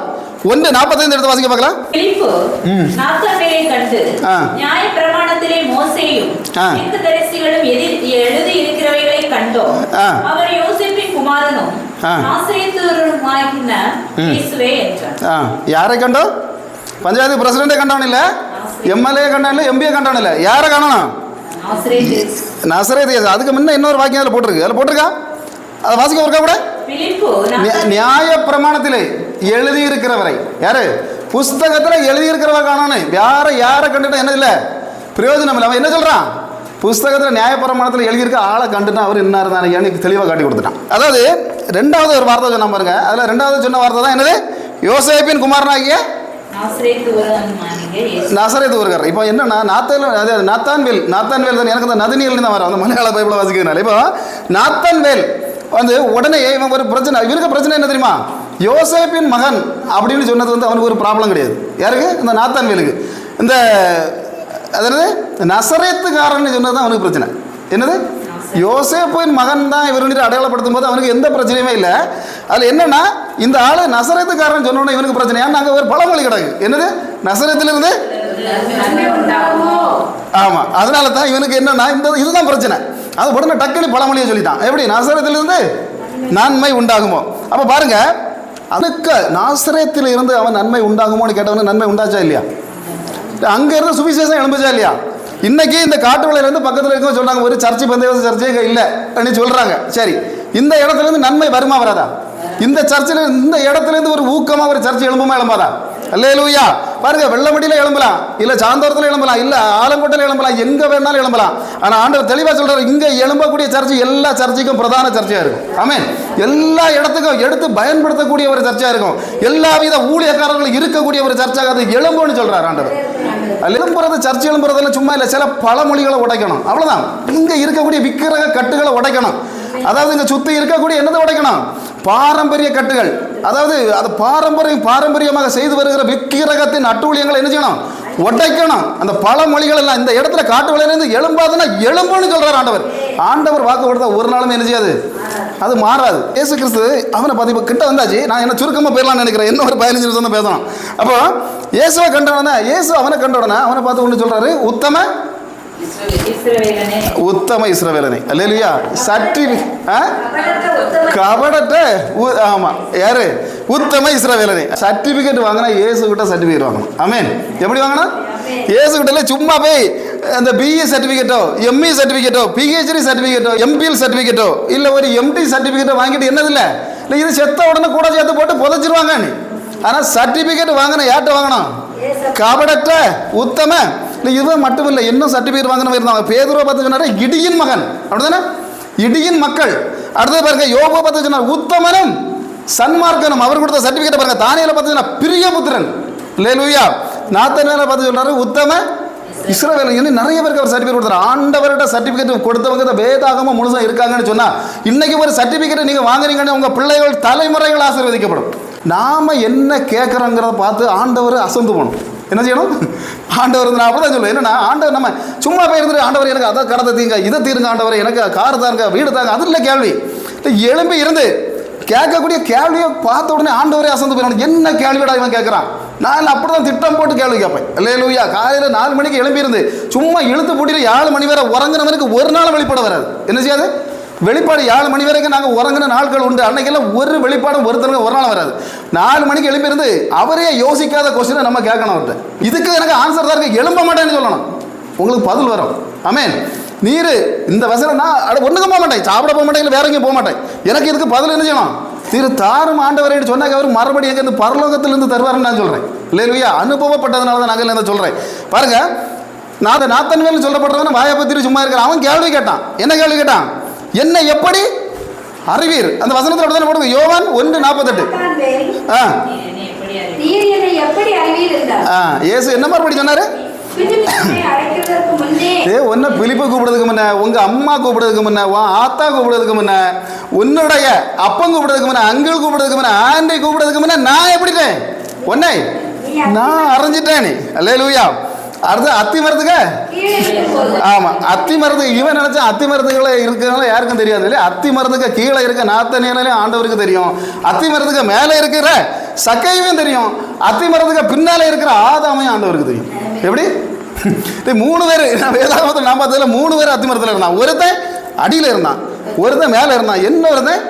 1:45 எடுத்து வாசிக்க பார்க்கலாம். பிலிப்பு நாத்தான்வேலை கண்டு, நியாயப்பிரமாணத்திலே மோசேயும் தீர்க்கதரிசிகளும் எழுதி இருக்கிறவைகளை கண்டோம். அவர் யோசேப்பின் குமாரனும் நாசரேத்தருமாகிய இயேசுவே என்றார். யாரை கண்டோம்? பஞ்சாயத்து பிரசிடென்ட்டை கண்டவன் இல்ல, எம்எல்ஏ கண்டான் இல்ல, எம்பிஏ கண்டான் இல்ல, யாரை காணணும்? நாசரேத். அதுக்கு முன்ன இன்னொரு வாக்கியம் அதில் போட்டிருக்கு. அதில் போட்டிருக்கா? அதை வாசிக்க ஒருக்கா கூட. நியாய பிரமாணத்திலே எழுதியிருக்கிறவரை, யாரு? புஸ்தகத்தில் எழுதியிருக்கிறவர் காணணும். யாரை கண்டுட்டா என்ன இல்லை, பிரயோஜனம் இல்லை. அவன் என்ன சொல்றான்? புஸ்தகத்தில் நியாயப்பிரமாணத்தில் எழுதியிருக்க ஆளை கண்டுட்டா அவர் என்ன இருந்தான் எனக்கு தெளிவாக காட்டி கொடுத்துட்டான். அதாவது ரெண்டாவது ஒரு வார்த்தை சொன்ன பாருங்க. அதில் ரெண்டாவது சொன்ன வார்த்தை தான் என்னது? யோசேப்பின் குமாரனாகிய நாசரேத்து வருகிறார். இப்போ என்னன்னா நாத்தான்வேல் தான். எனக்கு அந்த நதினியல் தான் வரும் அந்த மலையாள பைபிளை வாசிக்கிறதுனால. இப்போ நாத்தான்வேல் வந்து உடனே இவன் ஒரு பிரச்சனை, இவருக்கு பிரச்சனை என்ன தெரியுமா? யோசேப்பின் மகன் அப்படின்னு சொன்னது வந்து அவனுக்கு ஒரு ப்ராப்ளம் கிடையாது. யாருக்கு? இந்த நாத்தான்வேலுக்கு. இந்த அதாவது நசரேத்துக்காரன்னு சொன்னது தான் அவனுக்கு பிரச்சனை. என்னது? யோசேப்பின் மகன் தான் இவருடைய அடையாளப்படுத்தும் போது அவனுக்கு எந்த பிரச்சனையுமே இல்லை. அதில் என்னன்னா, இந்த ஆளு நசரேத்துக்காரன் சொன்னோன்னா இவனுக்கு பிரச்சனை. ஏன்னா அங்கே ஒரு பழமொழி கிடக்கு. என்னது? நசரேத்திலிருந்து ஆமா. அதனால தான் இவனுக்கு என்னன்னா இதுதான் பிரச்சனை. அது உடனே டக்குனு பழமொழியை சொல்லிட்டான். எப்படி? நாசரேத்திலிருந்து நன்மை உண்டாகுமோ. அப்ப பாருங்க, அதுக்கு நாசரேத்தில் இருந்து அவன் நன்மை உண்டாகுமோன்னு கேட்டவனுக்கு நன்மை உண்டாச்சா இல்லையா? அங்க இருந்து சுவிசேஷம் எழும்புச்சா இல்லையா? இன்னைக்கு இந்த காட்டுவளையில இருந்து பக்கத்தில் இருக்க சொல்றாங்க ஒரு சர்ச்சை பந்தேவ சர்ச்சையே இல்லை அப்படின்னு சொல்றாங்க. சரி, இந்த இடத்துல இருந்து நன்மை வருமா வராதா? இந்த சர்ச்சில் இந்த இடத்துல இருந்து ஒரு ஊக்கமா ஒரு சர்ச்சை எழும்புமா எழும்பாதா? அல்லேலூயா. பாருங்க, வெள்ளமடியில எழும்பலாம், இல்ல சாந்தோரத்தில் எழும்பலாம், இல்ல ஆலங்கோட்டையில் எழும்பலாம், எங்க வேணாலும் எழும்பலாம். ஆனா ஆண்டவர் தெளிவா சொல்றாரு, இங்க எழும்பக்கூடிய சர்ச்சை எல்லா சர்ச்சைக்கும் பிரதான சர்ச்சையா இருக்கும். ஆமென். எல்லா இடத்துக்கும் எடுத்து பயன்படுத்தக்கூடிய ஒரு சர்ச்சையா இருக்கும். எல்லா வித ஊழியக்காரர்களும் இருக்கக்கூடிய ஒரு சர்ச்சையாக அது எழும்புன்னு சொல்றாரு ஆண்டவர். எழும்புறது, சர்ச்சை எழும்புறதெல்லாம் சும்மா இல்லை, சில பழமொழிகளை உடைக்கணும், அவ்வளவுதான். இங்க இருக்கக்கூடிய விக்கிரக கட்டுகளை உடைக்கணும். அதாவது இங்க சுத்தி இருக்கக்கூடிய என்னதை உடைக்கணும்? பாரம்பரிய கட்டுகள். அதாவது அது பாரம்பரியமாக செய்து வருகிற விக்கிரகத்தின் அட்டூழியங்களை என்ன செய்யணும்? உடைக்கணும். அந்த பழமொழிகள் எல்லாம் இந்த இடத்துல காட்டுவளையிலிருந்து எழும்பாதுன்னா எழும்புன்னு சொல்றாரு ஆண்டவர். ஆண்டவர் வாக்கு கொடுத்தா ஒரு நாளும் என்ன செய்யாது, அது மாறாது. இயேசு கிறிஸ்து அவனை பார்த்து கிட்ட வந்தாச்சு. நான் என்ன சுருக்கமாக போயிடலாம்னு நினைக்கிறேன். என்ன ஒரு 15 நிமிஷம் தான் பேசணும். அப்போ இயேசுவை கண்டவன, இயேசு அவனை கண்டவுடனே அவனை பார்த்து ஒன்று சொல்றாரு, உத்தம இஸ்ரவேலனே. அல்லேலூயா. கபடட்ட ஆமா, யாரு? உத்தம இஸ்ரவேலனே. சர்டிபிகேட் வாங்கினா இயேசு கிட்ட சர்டிபிகேட் வாங்கணும். ஆமென். எப்படி வாங்கணும்? இயேசு கிட்ட சும்மா போய் அந்த பிஇ சர்டிபிகேட்டோ, எம்இ சர்டிபிகேட்டோ, பிஹெச்டி சர்டிபிகேட்டோ, எம்பிஎல் சர்டிபிகேட்டோ, இல்ல ஒரு எம்டி சர்டிபிகேட்டோ வாங்கிட்டு என்னது இல்லை, இது செத்த உடனே கூட சேர்த்து போட்டு புதைச்சிருவாங்க. ஆனா சர்டிபிகேட் வாங்கின யார்கிட்ட வாங்கணும்? கபடற்ற உத்தம. இது மட்டும் இல்லை, இன்னும் சர்டிபிகேட் வாங்கினவங்க இருந்தாங்க. பேதுருவை பார்த்து சொன்னாரு இடியின் மகன், அப்படிதானே? இடியின் மக்கள். அடுத்தது பாருங்க, யோபுவை பார்த்து சொன்னார் உத்தமனும் சன்மார்க்கனும். அவர் கொடுத்த சர்டிபிகேட் பாருங்க. தானியேலை பார்த்து சொன்னா பிரியபுத்திரன். அல்லேலூயா. நாத்தான்வேலை பார்த்து சொன்னாரு உத்தம இஸ்ரவேலன். நிறைய பேருக்கு அவர் சர்டிபிகேட் கொடுத்தாரு. ஆண்டவர்கிட்ட சர்டிபிகேட் கொடுத்தவங்க வேதாகமும் முழுசும் இருக்காங்கன்னு சொன்னா, இன்னைக்கு ஒரு சர்டிபிகேட் நீங்க வாங்குறீங்கன்னு உங்க பிள்ளைகள் தலைமுறைகள் ஆசீர்வதிக்கப்படும். நாம என்ன கேட்குறோங்கிறத பார்த்து ஆண்டவர் அசந்து போகணும். என்ன செய்யணும்? ஆண்டவர் நான் அப்போ தான் சொல்லுவேன். என்னன்னா, ஆண்டவர் நம்ம சும்மா போய் இருந்துட்டு ஆண்டவர் எனக்கு அதை கடத்தை தீங்க, இதை தீருங்க, ஆண்டவர் எனக்கு கார் தாங்க, வீடு தாங்க, அது இல்லை கேள்வி. எழும்பி இருந்து கேட்கக்கூடிய கேள்வியை பார்த்த உடனே ஆண்டவரே அசந்து போயிடணும். என்ன கேள்விடா இவன் கேட்குறான்? நான் அப்படி தான் திட்டம் போட்டு கேள்வி கேட்பேன். அல்லேலூயா. காலையில் 4 மணிக்கு எழும்பி இருந்து சும்மா இழுத்து போட்டிட்டு 7 மணி வரை உறங்குனவனுக்கு ஒரு நாள் வெளிப்பட வராது. என்ன செய்யாது? வெளிப்பாடு 7 மணி வரைக்கும் நாங்கள் உறங்கின நாட்கள் உண்டு. அன்னைக்கெல்லாம் ஒரு வெளிப்பாடும் ஒருத்தருக்கு ஒரு நாள் வராது. 4 மணிக்கு எழுப்பியிருந்து அவரே யோசிக்காத கொஸ்டினை நம்ம கேட்கணும் அவர்கிட்ட. இதுக்கு எனக்கு ஆன்சர் தான் இருக்கு, எழும்ப மாட்டேன்னு சொல்லணும், உங்களுக்கு பதில் வரும். ஆமென். நீர் இந்த வசனம் நான் ஒன்றுக்கும் போக மாட்டேன், சாப்பிட போக மாட்டேன், வேற எங்கேயும் போக மாட்டேன், எனக்கு இதுக்கு பதில் என்ன செய்யணும்? நீர் தாரும் ஆண்டவரேன்னு சொன்னாக்க அவர் மறுபடியும் எங்கே இந்த பரலோகத்திலிருந்து தருவாருன்னு நான் சொல்கிறேன். இல்லையா? அனுபவப்பட்டதுனால தான் நாங்கள் என்ன சொல்கிறேன். பாருங்க, நாத்தான்வேல் சொல்லப்படுறவன வாயை பற்றி சும்மா இருக்கிறான். அவன் கேள்வி கேட்டான். என்ன கேள்வி கேட்டான்? என்ன எப்படி அறிவீர்? அந்த வசனத்தில் அப்படிதான் போடுங்க. யோவான் 1:48. இயேசு என்ன மறுபடி சொன்னாரு? உன்னை பிலிப்பை கூப்பிடுறதுக்கு முன்ன, உங்க அம்மா கூப்பிடுறதுக்கு முன்ன, உன் ஆத்தா கூப்பிடுறதுக்கு முன்ன, உன்னுடைய அப்பன் கூப்பிடுறதுக்கு முன்ன, அங்கிள் கூப்பிடுறதுக்கு முன்ன, ஆண்டி கூப்பிடுறதுக்கு முன்ன நான் எப்படிட்டேன் உன்னை நான் அறிஞ்சிட்டேன். அல்லேலூயா. அடுத்து அத்தி மரத்துக்கு, ஆமா அத்தி மரத்துக்கு இவன் நினைச்சா அத்தி மரத்துக்களை இருக்கிறதுனால யாருக்கும் தெரியாது இல்லையா. அத்தி மரத்துக்கு கீழே இருக்க நாத்தனியாலே ஆண்டவருக்கு தெரியும். அத்தி மரத்துக்கு மேலே இருக்கிற சக்கையும் தெரியும். அத்தி மரத்துக்கு பின்னாலே இருக்கிற ஆதாமையும் ஆண்டவருக்கு தெரியும். எப்படி 3 பேர் வேதாகமத்தில் நான் பார்த்ததுல 3 பேர் அத்தி மரத்தில் இருந்தான். ஒருத்தன் அடியில் இருந்தான், ஒருத்தன் மேலே இருந்தான், இன்னொருத்தன்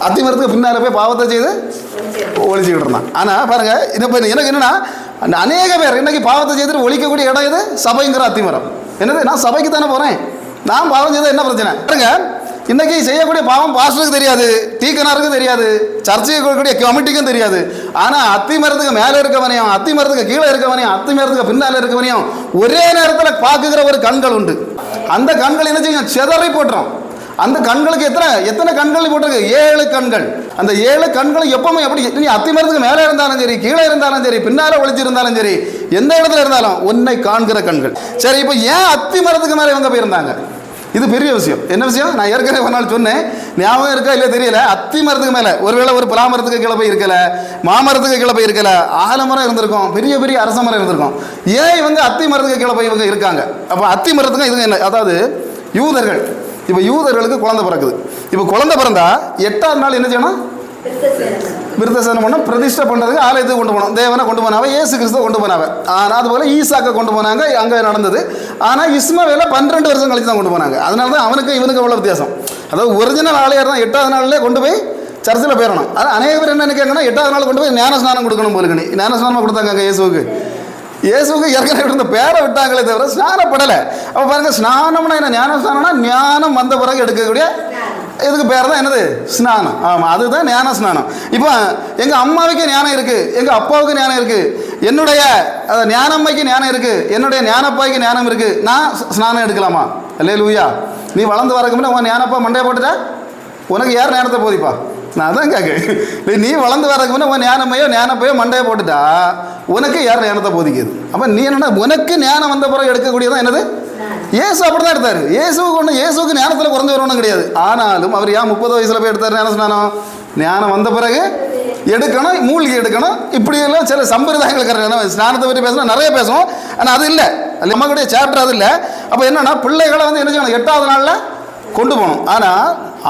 அத்தி மரத்துக்கு பின்னால் போய் பாவத்தை செய்து ஒழிச்சுக்கிட்டு இருந்தான். ஆனால் பாருங்க, எனக்கு என்னன்னா அநேக பேர் இன்னைக்கு பாவத்தை செய்துட்டு ஒழிக்கக்கூடிய இடம் இது சபைங்கிற அத்திமரம். என்னது, நான் சபைக்கு தானே போகிறேன், நான் பாவம் செய்தால் என்ன பிரச்சனை? பாருங்க, இன்னைக்கு செய்யக்கூடிய பாவம் பாஸ்டருக்கு தெரியாது, டீக்கனாருக்கும் தெரியாது, சர்ச்சைக்கு இருக்கக்கூடிய கமிட்டிக்கும் தெரியாது. ஆனால் அத்தி மரத்துக்கு மேலே இருக்கவனையும், அத்தி மரத்துக்கு கீழே இருக்கவனையும், அத்தி மரத்துக்கு பின்னால் இருக்கவனையும் ஒரே நேரத்தில் பார்க்குகிற ஒரு கண்கள் உண்டு. அந்த கண்கள் என்ன செய்யும்? சிதறி போட்டுரும். அந்த கண்களுக்கு எத்தனை கண்கள் போட்டிருக்கு? 7 கண்கள். அந்த 7 கண்கள் எப்பவுமே எப்படி, நீ அத்தி மரத்துக்கு மேலே இருந்தாலும் சரி, கீழே இருந்தாலும் சரி, பின்னால ஒளிச்சிருந்தாலும் சரி, எந்த இடத்துல இருந்தாலும் உன்னை காண்கிற கண்கள். சரி, இப்போ ஏன் அத்தி மரத்துக்கு மேலே இவங்க போயிருந்தாங்க? இது பெரிய விஷயம். என்ன விஷயம்? நான் ஏற்கனவே ஒரு நாள் சொன்னேன், ஞாபகம் இருக்கா இல்லை தெரியல. அத்தி மரத்துக்கு மேலே ஒருவேளை ஒரு பலாமரத்துக்கு கீழே போய் இருக்கல, மாமரத்துக்கு கீழே போய் இருக்கல, ஆலமரம் இருந்திருக்கும், பெரிய பெரிய அரச மரம் இருந்திருக்கும். ஏன் இவங்க அத்தி மரத்துக்கு கீழே போய் இவங்க இருக்காங்க? அப்போ அத்தி மரத்துக்கு இதுங்க என்ன? அதாவது யூதர்கள், இப்போ யூதர்களுக்கு குழந்தை பிறக்குது. இப்போ குழந்தை பிறந்தா 8ஆவது நாள் என்ன செய்யணும்? விருத்தசேதனம் பண்ண, பிரதிஷ்டை பண்ணுறதுக்கு ஆலயத்துக்கு கொண்டு போனோம். தேவனை கொண்டு போனாவ, இயேசு கிறிஸ்துவை கொண்டு போனாவ. ஆனால் அதுபோல் ஈசாக்கை கொண்டு போனாங்க, அங்கே நடந்தது. ஆனால் இஸ்மாவேலை 12 வருஷம் கழிச்சு தான் கொண்டு போனாங்க. அதனால தான் அவனுக்கு இவனுக்கு அவ்வளோ வித்தியாசம். அதாவது ஒரிஜினல் ஆலயம் தான் 8ஆவது நாள்லேயே கொண்டு போய் சர்ச்சில் போயிடணும். அது அநேக பேர் என்ன நினைக்கிறாங்கன்னா 8ஆவது நாள் கொண்டு போய் ஞான ஸ்நானம் கொடுக்கணும் போலுக்கு. ஞான ஸ்நானமாக கொடுத்தாங்க அங்கே இயேசுக்கு ஏற்கனவே இருந்த பேரை விட்டாங்களே தவிர ஸ்நானப்படலை. அப்போ பாருங்கள், ஸ்நானம்னா என்ன? ஞான ஸ்நானம்னா ஞானம் வந்த பிறகு எடுக்கக்கூடிய இதுக்கு பேர் தான் என்னது? ஸ்நானம். ஆமாம், அதுதான் ஞான ஸ்நானம். இப்போ எங்கள் அம்மாவுக்கு ஞானம் இருக்குது, எங்கள் அப்பாவுக்கு ஞானம் இருக்குது, என்னுடைய ஞானம்மைக்கு ஞானம் இருக்குது, என்னுடைய ஞானப்பாய்க்கு ஞானம் இருக்குது, நான் ஸ்நானம் எடுக்கலாமா? அல்லேலூயா. நீ வளர்ந்து வரக்கு முன்னே உன் ஞானப்பா மண்டையை போட்டுட்டா உனக்கு யார் ஞானத்தை போதிப்பா? நான் தான் கேட்க, நீ வளர்ந்து வரக்கு முன்னே உன் ஞானப்பையோ மண்டையை போட்டுட்டா உனக்கு யார் ஞானத்தை போதிக்குது? அப்போ நீ என்னன்னா, உனக்கு ஞானம் வந்த பிறகு எடுக்கக்கூடியதான் என்னது? இயேசு அப்படி தான் எடுத்தார். இயேசுக்கு ஞானத்தில் குறைஞ்ச வரணும் கிடையாது. ஆனாலும் அவர் ஏன் 30 வயசில் போய் எடுத்தார் ஞான ஸ்நானம்? ஞானம் வந்த பிறகு எடுக்கணும், மூலிகை எடுக்கணும். இப்படியெல்லாம் சில சம்பிரதாயங்கள் இருக்கிற ஸ்நானத்தை பற்றி பேசணும், நிறைய பேசுவோம். ஆனால் அது இல்லை, அது நம்மளுடைய சாப்டர் அது இல்லை. அப்போ என்னன்னா, பிள்ளைகளை வந்து என்ன செய்யணும்? 8ஆவது நாளில் கொண்டு போகணும். ஆனால்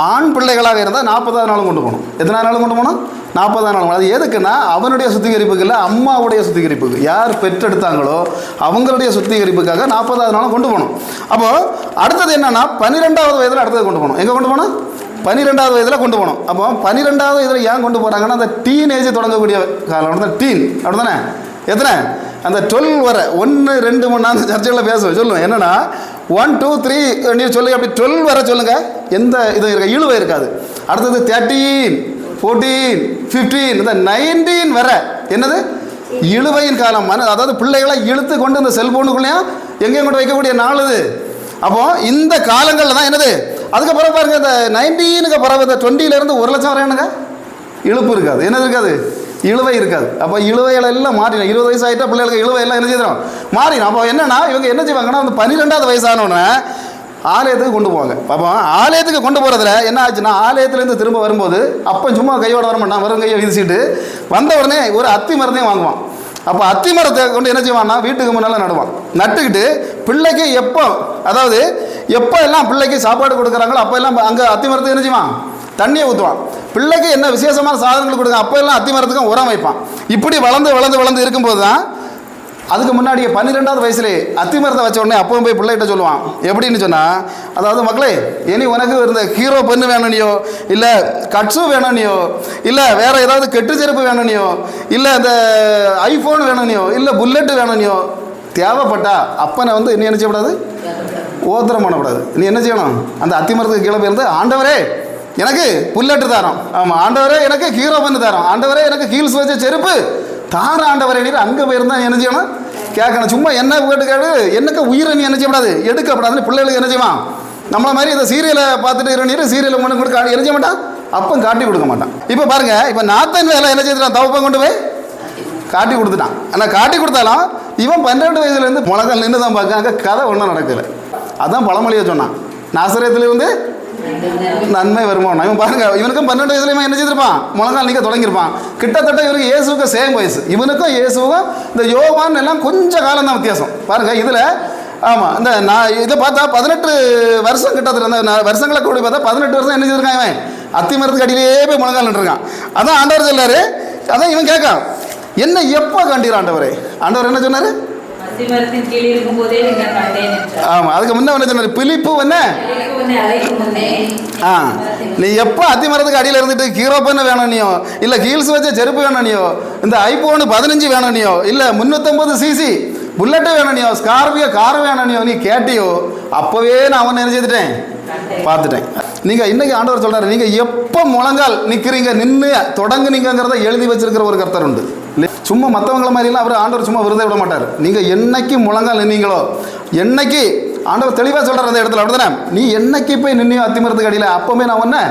ஆண் பிள்ளைகளாக இருந்தால் 40ஆவது நாளும் கொண்டு போகணும். எத்தனை நாளும் கொண்டு போகணும்? 40ஆவது நாள். அது எதுக்குன்னா, அவனுடைய சுத்திகரிப்புக்கு இல்லை, அம்மாவுடைய சுத்திகரிப்புக்கு. யார் பெற்றெடுத்தாங்களோ அவங்களுடைய சுத்திகரிப்புக்காக 40ஆவது நாளும் கொண்டு போகணும். அப்போது அடுத்தது என்னன்னா, 12ஆவது வயதில் அடுத்தது கொண்டு போகணும். எங்கே கொண்டு போகணும்? 12ஆவது வயதில் கொண்டு போகணும். அப்போ 12ஆவது வயதில் ஏன் கொண்டு போகிறாங்கன்னா, அந்த டீனேஜ் தொடங்கக்கூடிய காலம் தான் டீன். அப்படி தானே? எத்தனை? அந்த 12 வர 1, 2, 3 அந்த சர்ச்சைகளில் சொல்லுவேன். என்னென்னா 1, 2, 3 நீ சொல்லு, அப்படி 12 வர சொல்லுங்கள், எந்த இது இருக்க இழுவை இருக்காது. அடுத்தது 13, 14, 15, இந்த 19 வர என்னது? இழுவையின் காலம். அதாவது பிள்ளைகளை இழுத்து கொண்டு இந்த செல்போனுக்குள்ளேயும் எங்கேயும் கொண்டு வைக்கக்கூடிய நாள் இது. அப்போது இந்த காலங்களில் தான் என்னது? அதுக்கப்புறம் பாருங்க, இந்த 19க்கு பிறகு இந்த 20லேருந்து 1 லட்சம் வரை என்னங்க இழுப்பு இருக்காது. என்னது இருக்காது? இழுவை இருக்காது. அப்போ இழுவைகள் எல்லாம் மாறிடும். 20 வயசு ஆகிட்டா பிள்ளைகளுக்கு இழுவை எல்லாம் என்ன செய்யணும்? மாறிடும். அப்போ என்னன்னா, இவங்க என்ன செய்வாங்கன்னா, அந்த 12ஆவது வயசானோடனே ஆலயத்துக்கு கொண்டு போவாங்க. அப்போ ஆலயத்துக்கு கொண்டு போகிறதுல என்ன ஆச்சுன்னா, ஆலயத்துலேருந்து திரும்ப வரும்போது அப்போ சும்மா கையோட வர மாட்டான், வரும் கையை வீசிட்டு வந்த உடனே ஒரு அத்தி மரத்தையும் வாங்குவான். அப்போ அத்தி மரத்தை கொண்டு என்ன செய்வான்னா, வீட்டுக்கு முன்னால் நடுவான். நட்டுக்கிட்டு பிள்ளைக்கு அதாவது எப்போ எல்லாம் பிள்ளைக்கு சாப்பாடு கொடுக்குறாங்களோ அப்போ எல்லாம் அங்கே அத்தி மரத்துக்கு என்ன செய்வான்? தண்ணியை ஊற்றுவான். பிள்ளைக்கு என்ன விசேஷமான சாதனங்கள் கொடுங்க, அப்போ எல்லாம் அத்தி மரத்துக்கும் உரம் வைப்பான். இப்படி வளர்ந்து இருக்கும்போது தான் அதுக்கு முன்னாடியே 12ஆவது வயசுலே அத்தி மரத்தை வச்ச உடனே அப்பவும் போய் பிள்ளைகிட்ட சொல்லுவான். எப்படின்னு சொன்னால், அதாவது மக்களே, இனி உனக்கு இந்த ஹீரோ பெண்ணு வேணும்னியோ, இல்லை கட்ஸு வேணும்னியோ, இல்லை வேறு ஏதாவது கெட்டு செருப்பு வேணும்னியோ, இல்லை இந்த ஐஃபோன் வேணும்னியோ, இல்லை புல்லெட்டு வேணும்னியோ, தேவைப்பட்டா அப்பனை வந்து என்ன செய்யக்கூடாது? ஓத்திரம் பண்ணக்கூடாது. நீ என்ன செய்யணும்? அந்த அத்தி மரத்துக்கு கீழே போயிருந்து, ஆண்டவரே எனக்கு புல்லெட்டு தரோம், ஆமாம் ஆண்டவரே எனக்கு ஹீரோ பண்ணு தரோம், ஆண்டவரே எனக்கு ஹீல்ஸ் வச்ச செருப்பு தார ஆண்டவரே, நீர் அங்கே போயிருந்தா என்ன செய்யணும்? கேட்கணும். சும்மா என்ன கேட்டு என்னக்கு உயிரை நீ என்ன செய்யக்கூடாது? எடுக்கப்படாதுன்னு பிள்ளைகளுக்கு என்ன செய்வான்? நம்மளை மாதிரி இந்த சீரியலை பார்த்துட்டு நீர் சீரியலை ஒன்று கூட என்ன செய்ய மாட்டான்? அப்போ காட்டி கொடுக்க மாட்டான். இப்போ பாருங்க, இப்போ நாத்தன் வேலை என்ன செய்யறான்? தவப்பம் கொண்டு போய் காட்டி கொடுத்துட்டான். ஆனால் காட்டி கொடுத்தாலும் இவன் 12 வயசுலேருந்து முழங்கால் நின்று தான் பார்க்க கதை ஒன்றும் நடக்கலை. அதான் பழமொழியை சொன்னான், நாசரேத்திலிருந்து நன்மை வருமானம். இவன் பாருங்க, இவனுக்கும் 12 வயசுல இவன் என்ன செய்திருப்பான், முழங்கால் நிற்க தொடங்கியிருப்பான். கிட்டத்தட்ட இவருக்கு இயேசுக்கு சேம் வயசு. இவனுக்கும் இயேசுக்கும் இந்த யோவான் எல்லாம் கொஞ்சம் காலம் தான் வித்தியாசம் பாருங்க. இதில் ஆமாம், இந்த நான் இதை பார்த்தா 18 வருஷம் கிட்டத்தட்ட அந்த வருஷங்களை கூடி பார்த்தா 18 வருஷம் என்ன செய்திருக்கான் இவன், அத்திமரத்துக்கு அடியிலே போய் முழங்கால் நின்றுருக்கான். அதான் ஆண்டவர் சொல்லாரு. அதான் இவன் கேட்கான், என்ன எப்போ கண்டீர் ஆண்டவரே? ஆண்டவர் என்ன சொன்னார்? ஆமாம், அதுக்கு முன்ன என்ன சொன்னார்? பிலிப்பு என்ன, நீ எப்போ அத்திமரத்துக்கு அடியில் இருந்துட்டு ஹீரோ பண்ண வேணும் நீயோ, இல்லை ஹீல்ஸ் வச்ச செருப்பு வேணும் நீயோ, இந்த ஐபோன் 15 வேணும் நீயோ, இல்லை 350 சிசி புல்லட்டு வேணும் நீயோ, ஸ்கார்பியோ கார் வேணும் நீயோ, நீ கேட்டியோ, அப்போவே நான் அவனை என்ன செய்துட்டேன், பார்த்துட்டேன். நீங்கள் இன்னைக்கு ஆண்டவர் சொல்கிறாரு, நீங்கள் எப்போ முழங்கால் நிற்கிறீங்க, நின்று தொடங்குனீங்கிறத எழுதி வச்சிருக்கிற ஒரு கர்த்தர் உண்டு. சும்மா மற்றவங்கள மாதிரிலாம் அவர் ஆண்டவர் சும்மா விருதை விட மாட்டார். நீங்கள் என்னைக்கு முழங்கால் நின்னீங்களோ, என்னைக்கு ஆண்டவர் தெளிவாக சொல்கிறார் அந்த இடத்துல, அப்படிதானே, நீ என்னைக்கு போய் நின்னியோ அத்திமரத்துக்கு அடியில், அப்போவே நான் ஒன்று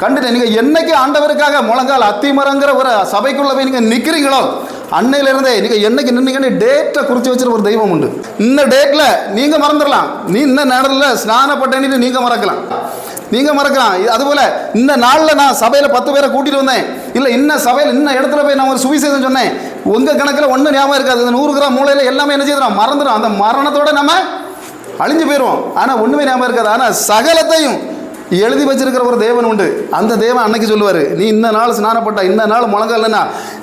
கண்டுட்டேன். நீங்கள் என்னைக்கு ஆண்டவருக்காக முழங்கால் அத்திமரங்கிற ஒரு சபைக்குள்ளே போய் நீங்கள் நிற்கிறீங்களோ, அன்னையிலிருந்தே நீங்கள் என்னைக்கு நின்னீங்கன்னு டேட்டை குறித்து வச்சுருக்க ஒரு தெய்வம் உண்டு. இந்த டேட்டில் நீங்கள் மறந்துடலாம், நீ இந்த நேரத்தில் ஸ்நானப்பட்டேன்னு நீங்கள் மறக்கலாம். அதுபோல் இந்த நாளில் நான் சபையில் 10 பேரை கூட்டிகிட்டு வந்தேன், இல்லை இன்னும் சபையில் இன்னும் இடத்துல போய் நான் ஒரு சுவிசேஷம் சொன்னேன், உங்கள் கணக்கில் ஒன்றும் ஞாபகம் இருக்காது. 100 கிராம் மூளையில் எல்லாமே என்ன செய்யறோம், மறந்துடும். அந்த மரணத்தோடு நம்ம அழிஞ்சு போயிடுவோம். ஆனால் ஒன்றுமே ஞாபகம் இருக்காது. ஆனால் சகலத்தையும் எழுதி வச்சிருக்கிற ஒரு தேவன் உண்டு. அந்த தேவன் அன்னைக்கு சொல்லுவார், நீ இந்த நாள் ஸ்நானப்பட்ட, இந்த நாள் முழங்கால்னா,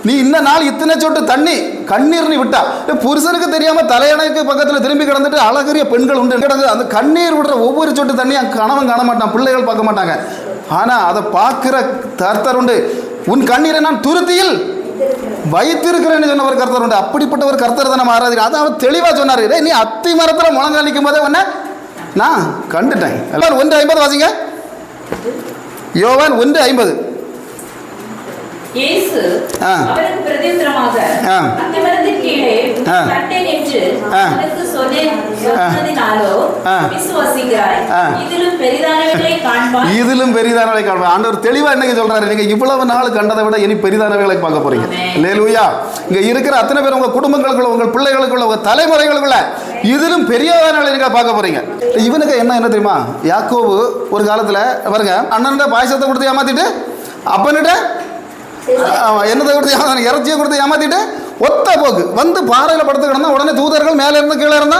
நீ இந்த நாள் இத்தனை சொட்டு தண்ணி கண்ணீர் நீ விட்டா, புருஷனுக்கு தெரியாமல் தலையணைக்கு பக்கத்தில் திரும்பி கிடந்துட்டு அழகிய பெண்கள் உண்டு கிடந்து அந்த கண்ணீர் விடுற ஒவ்வொரு சொட்டு தண்ணி கணவன் காண மாட்டான், பிள்ளைகள் பார்க்க மாட்டாங்க. ஆனால் அதை பார்க்குற கர்த்தர் உண்டு. உன் கண்ணீரை நான் துருத்தியில் வைத்திருக்கிறேன்னு சொன்ன ஒரு கர்த்தர் உண்டு. அப்படிப்பட்ட ஒரு கர்த்தர் தான் நம்ம ஆராதிக்கிறோம். அதான் அவர் தெளிவாக சொன்னார், நீ அத்தி மரத்தில் முழங்கால் நிற்கும் போதே உன்னை நான் கண்டுட்டேன். 1:50 வாசிங்க. யோவான் 1:50. இயேசு அவருக்கு பிரதியுத்தரமாக, அத்திமரத்தின் கீழே கண்டேன் என்று உனக்கு சொன்னதினாலோ விசுவாசிக்கிறாய், இதிலும் பெரிதானவைகளை காண்பாய். ஆண்டவர் தெளிவா இன்னைக்கு சொல்றாரு, நீங்க இவ்வளவு நாள் கண்டதை விட இனி பெரிதானவைகளை பார்க்க போறீங்க. அல்லேலூயா. இங்க இருக்கிற அத்தனை பேர் உங்க குடும்பங்களுக்குள்ள, உங்க பிள்ளைகளுக்குள்ள, உங்க தலைமுறைகளுக்குள்ள இதிலும் பெரியதானவர்களை நீங்க பார்க்க போறீங்க. இவனுக்கு என்ன தெரியுமா, யாக்கோபு ஒரு காலத்துல பாருங்க, அண்ணன் பாயசத்தை கொடுத்து ஏமாத்திட்டு, அப்பன்னுட்ட என்னத்தை கொடுத்து இறைச்சியை கொடுத்து ஏமாத்திட்டு ஒத்த போக்கு வந்து பாறையில் படுத்து கிடந்தா, உடனே தூதர்கள் மேலே இருந்து கீழே இருந்தா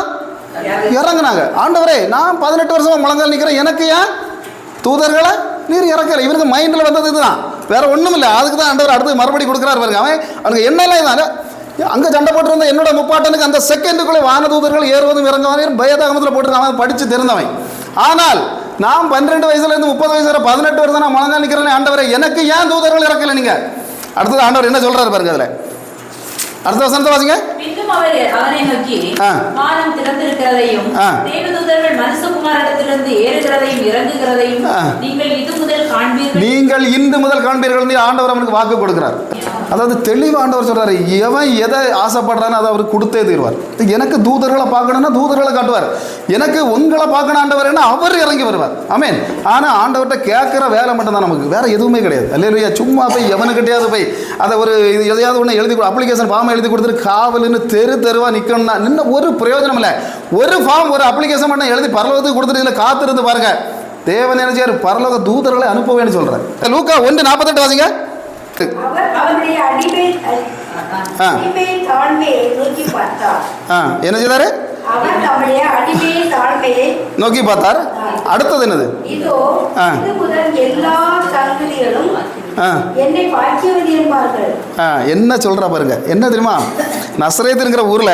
இறங்குனாங்க. ஆண்டவரே, நான் 18 வருஷமா முழங்கால் நிற்கிறேன், எனக்கு ஏன் தூதர்களை நீர் இறக்கல? இவருக்கு மைண்டில் வந்தது இதுதான், வேற ஒன்றும் இல்லை. அதுக்கு தான் ஆண்டவர் அடுத்து மறுபடி கொடுக்குறாரு பாருங்க. அவனுக்கு என்னெல்லாம் இதான் அங்கே சண்டை போட்டிருந்த என்னோட முப்பாட்டனுக்கு அந்த செகண்டுக்குள்ளே வான தூதர்கள் ஏறுவதும் இறங்குவதும் பயதாகமத்தில் போட்டுருக்கான், அவன் படித்து தெரிந்தவன். ஆனால் நான் 12 வயசுலேருந்து 30 வயசு வரை 18 வருஷம் நான் முழங்கால் நிற்கிறேன், ஆண்டவரை எனக்கு ஏன் தூதர்கள் இறக்கல நீங்க? அடுத்தது ஆண்டவர் என்ன சொல்றாரு பாருங்க. அதுல அடுத்த வசனத்தை வாசிங்க. பின்னும் அவரை நோக்கி, வானம் திறந்திருக்கிறதையும் தேவதூதர்கள் மனுஷகுமாரனிடத்திலிருந்து ஏறுகிறதையும் இறங்குகிறதையும் நீங்கள் இன்று முதல் காண்பீர்கள் ஆண்டவர் அவனுக்கு வாக்கு கொடுக்கிறார். அதாவது தெளிவாக ஆண்டவர் சொல்றாரு, எவன் எதை ஆசைப்படுறான்னு அதை அவருக்கு கொடுத்தே தீர்வார். எனக்கு தூதர்களை பார்க்கணும்னா தூதர்களை காட்டுவார், எனக்கு உங்களை பார்க்கணும் ஆண்டவர் அவர் இறங்கி வருவார். ஆமென். ஆனால் ஆண்டவர்கிட்ட கேட்குற வேலை மட்டும் தான், நமக்கு வேற எதுவுமே கிடையாது. அல்லேலூயா. சும்மா போய் எவனுக்கிட்டையாவது போய் அதை ஒரு எதையாவது ஒன்று எழுதி அப்ளிகேஷன் ஃபார்ம் எழுதி கொடுத்துட்டு காவலுன்னு தெருவா நிற்கணும்னா நின்று ஒரு பிரயோஜனம் இல்லை. ஒரு ஃபார்ம் ஒரு அப்ளிகேஷன் பண்ண எழுதி பரலோகத்துக்கு கொடுத்துட்டு இதில் காத்திருந்து பாருங்க, தேவன் நினைச்சாரு பரலோக தூதர்களை அனுப்புவேன்னு சொல்றாரு. லூக்கா 1:48 வாசிங்க. என்ன செய்தாரு? நோக்கி பார்த்தார். அடுத்தது என்னது? என்ன சொல்ற பாருங்க. என்ன தெரியுமா, நசரேத்துங்கிற ஊர்ல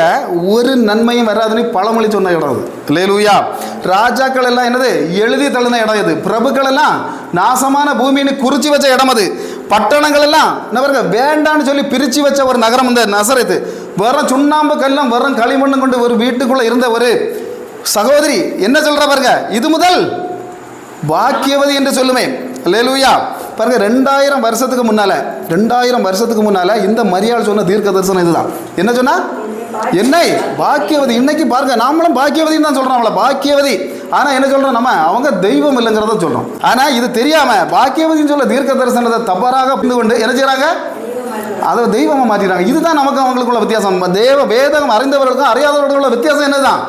ஒரு நன்மையும் வராதுன்னு பழமொழி சொன்ன இடம் அது. அல்லேலூயா. ராஜாக்கள் எல்லாம் என்னது எழுதி தள்ளின இடம் இது. பிரபுக்கள் எல்லாம் நாசமான பூமின்னு குறிச்சு வச்ச இடம் அது. பட்டணங்கள் எல்லாம் என்ன பாருங்க வேண்டான்னு சொல்லி பிரிச்சு வச்ச ஒரு நகரம் இந்த நசரேத்து. வெறும் சுண்ணாம்பு கல்லும் வெறும் களிமண்ணும் கொண்டு ஒரு வீட்டுக்குள்ள இருந்த ஒரு சகோதரி என்ன சொல்ற பாருங்க, இது முதல் பாக்கியவதி என்று சொல்லுமே. அல்லேலூயா. பாருங்க 2000 வருஷத்துக்கு முன்னால இந்த மரியாள் சொன்ன தீர்க்க தரிசனம் இதுதான். என்ன சொன்னா, என்னை பாக்கியவதி. இன்னைக்கு பாருங்க நாமளும் பாக்கியவதின்னு தான் சொல்றோம், அவளை பாக்கியவதி. ஆனா என்ன சொல்றோம், நம்ம அவங்க தெய்வம் இல்லைங்கிறத சொல்றோம். ஆனா இது தெரியாம பாக்கியவதின்னு சொல்ல தீர்க்க தரிசனத்தை தவறாக புரிந்து கொண்டு என்ன செய்யறாங்க, அதை தெய்வமாக மாற்றிட்டாங்க. இதுதான் நமக்கு அவங்களுக்குள்ள வித்தியாசம். வேதம் அறிந்தவர்களுக்கும் அறியாதவர்களுக்குள்ள வித்தியாசம் என்னதான்,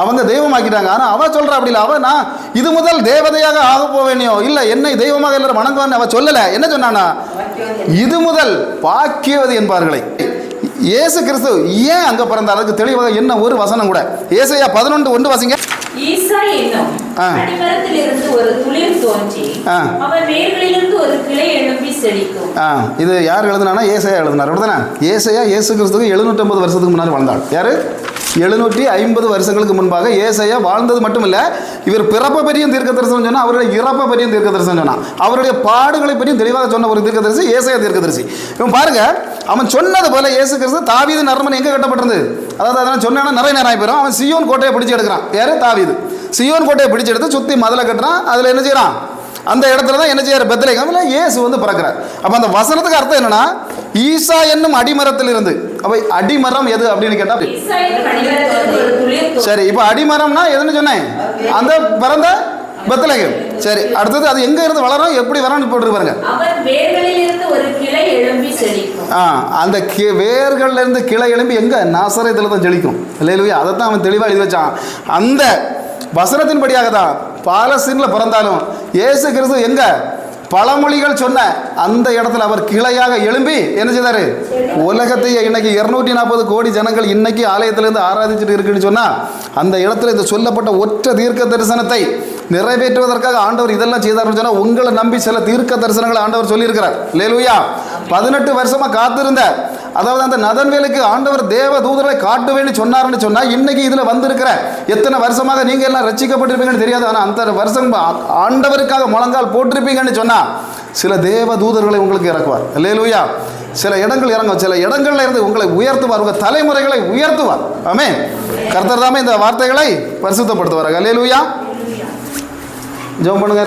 அவங்க தெய்வமாக்கிட்டாங்க. ஆனால் அவ சொல்கிறா அப்படி இல்லை. நான் இது முதல் தேவதையாக ஆக போவேனியோ இல்லை என்னை தெய்வமாக எல்லாரும் வணங்குவான்னு அவ சொல்லலை. என்ன சொன்னானா, இது முதல் பாக்கியவதி என்பார்களை. இயேசு கிறிஸ்து ஏன் அங்கே பிறந்தார் அதுக்கு தெளிவாக என்ன ஒரு வசனம் கூட. ஏசாயா 11:1 வாசிங்க. ஈசா என்னும் அடிமரத்திலிருந்து ஒரு துளிர் தோன்றி அவன் வேர்களிலிருந்து ஒரு கிளை எழும்பி செழிக்கும். இது யார் எழுதுனா, ஏசாயா எழுதினார். அப்படிதானே? ஏசாயா இயேசு கிறிஸ்துக்கு 750 வருஷத்துக்கு முன்னாடி வாழ்ந்தாள். யாரு? 750 வருஷங்களுக்கு முன்பாக ஏசாயா வாழ்ந்தது மட்டும் இல்லை, இவர் பிறப்பை பற்றியும் தீர்க்கதரிசனம் சொன்னால், அவருடைய இறப்பை பற்றியும் தீர்க்கதரிசனம் சொன்னான், அவருடைய பாடுகளை பற்றியும் தெளிவாக சொன்ன ஒரு தீர்க்கதரிசி ஏசாயா தீர்க்கதரிசி. இவன் பாருங்க, அவன் சொன்னது போல இயேசு கிறிஸ்து தாவீது அரண்மனை எங்கே கட்டப்பட்டிருந்தது, அதாவது அதெல்லாம் சொன்னா நிறைய நேரம் ஆகிப்போம். அவன் சியோன் கோட்டையை பிடிச்சி எடுக்கிறான். யாரு? தாவீது. சியோன் கோட்டையை பிடிச்சி எடுத்து சுற்றி மதிலை கட்டுறான். அதில் என்ன செய்யறான், அந்த இடத்துல தான் என்ன செய்யற, பெத்லகேம்ல இயேசு வந்து பிறக்கிறார். அப்போ அந்த வசனத்துக்கு அர்த்தம் என்னன்னா, ஈசா என்னும் அடிமரத்தில் இருந்து. அப்போ அடிமரம் எது அப்படின்னு கேட்டா, சரி இப்போ அடிமரம்னா எதுன்னு சொன்னேன், அந்த பிறந்த பெத்லகேம். சரி, அடுத்தது அது எங்க இருந்து வளரும், எப்படி வளரும் போட்டு பாருங்க. அந்த வேர்கள்ல இருந்து கிளை எழும்பி எங்க, நாசரேத்துல தான் செழிக்கும். இல்லையா? அதைத்தான் அவன் தெளிவாக எழுதி வச்சான். அந்த வசனத்தின்படியாக தான் பாலஸ்தீன்ல பிறந்தாலும் இயேசு கிறிஸ்து எங்க பழமொழிகள் சொன்ன அந்த இடத்துல அவர் கிளையாக எழும்பி என்ன செய்தாரு, உலகத்தையே இன்னைக்கு 240 கோடி ஜனங்கள் இன்னைக்கு ஆலயத்திலிருந்து ஆராதிச்சுட்டு இருக்குன்னு சொன்னா, அந்த இடத்துல இந்த சொல்லப்பட்ட ஒற்றை தீர்க்க தரிசனத்தை நிறைவேற்றுவதற்காக ஆண்டவர் இதெல்லாம் செய்தார்னு சொன்னா, உங்களை நம்பி சில தீர்க்க தரிசனங்களை ஆண்டவர் சொல்லியிருக்கிறார். அல்லேலூயா. 18 வருஷமா காத்திருந்த, அதாவது அந்த நதன்வேலுக்கு ஆண்டவர் தேவ தூதரை காட்டுவேன்னு சொன்னார்னு சொன்னா, இன்னைக்கு இதுல வந்திருக்கிற எத்தனை வருஷமாக நீங்க எல்லாம் ரட்சிக்கப்பட்டிருப்பீங்கன்னு தெரியாது. ஆனா அந்த வருஷம் ஆண்டவருக்காக முழங்கால் போட்டிருப்பீங்கன்னு சொன்னா, சில தேவ தூதர்களை உங்களுக்கு இறக்குவார். அல்லேலூயா. சில இடங்கள் இறங்கும், சில இடங்கள்ல இருந்து உங்களை உயர்த்துவார், உங்க தலைமுறைகளை உயர்த்துவார். ஆமென். கர்த்தர் தாமே இந்த வார்த்தைகளை பரிசுத்தப்படுத்துவார். அல்லேலூயா. ஜெபம் பண்ணுங்க.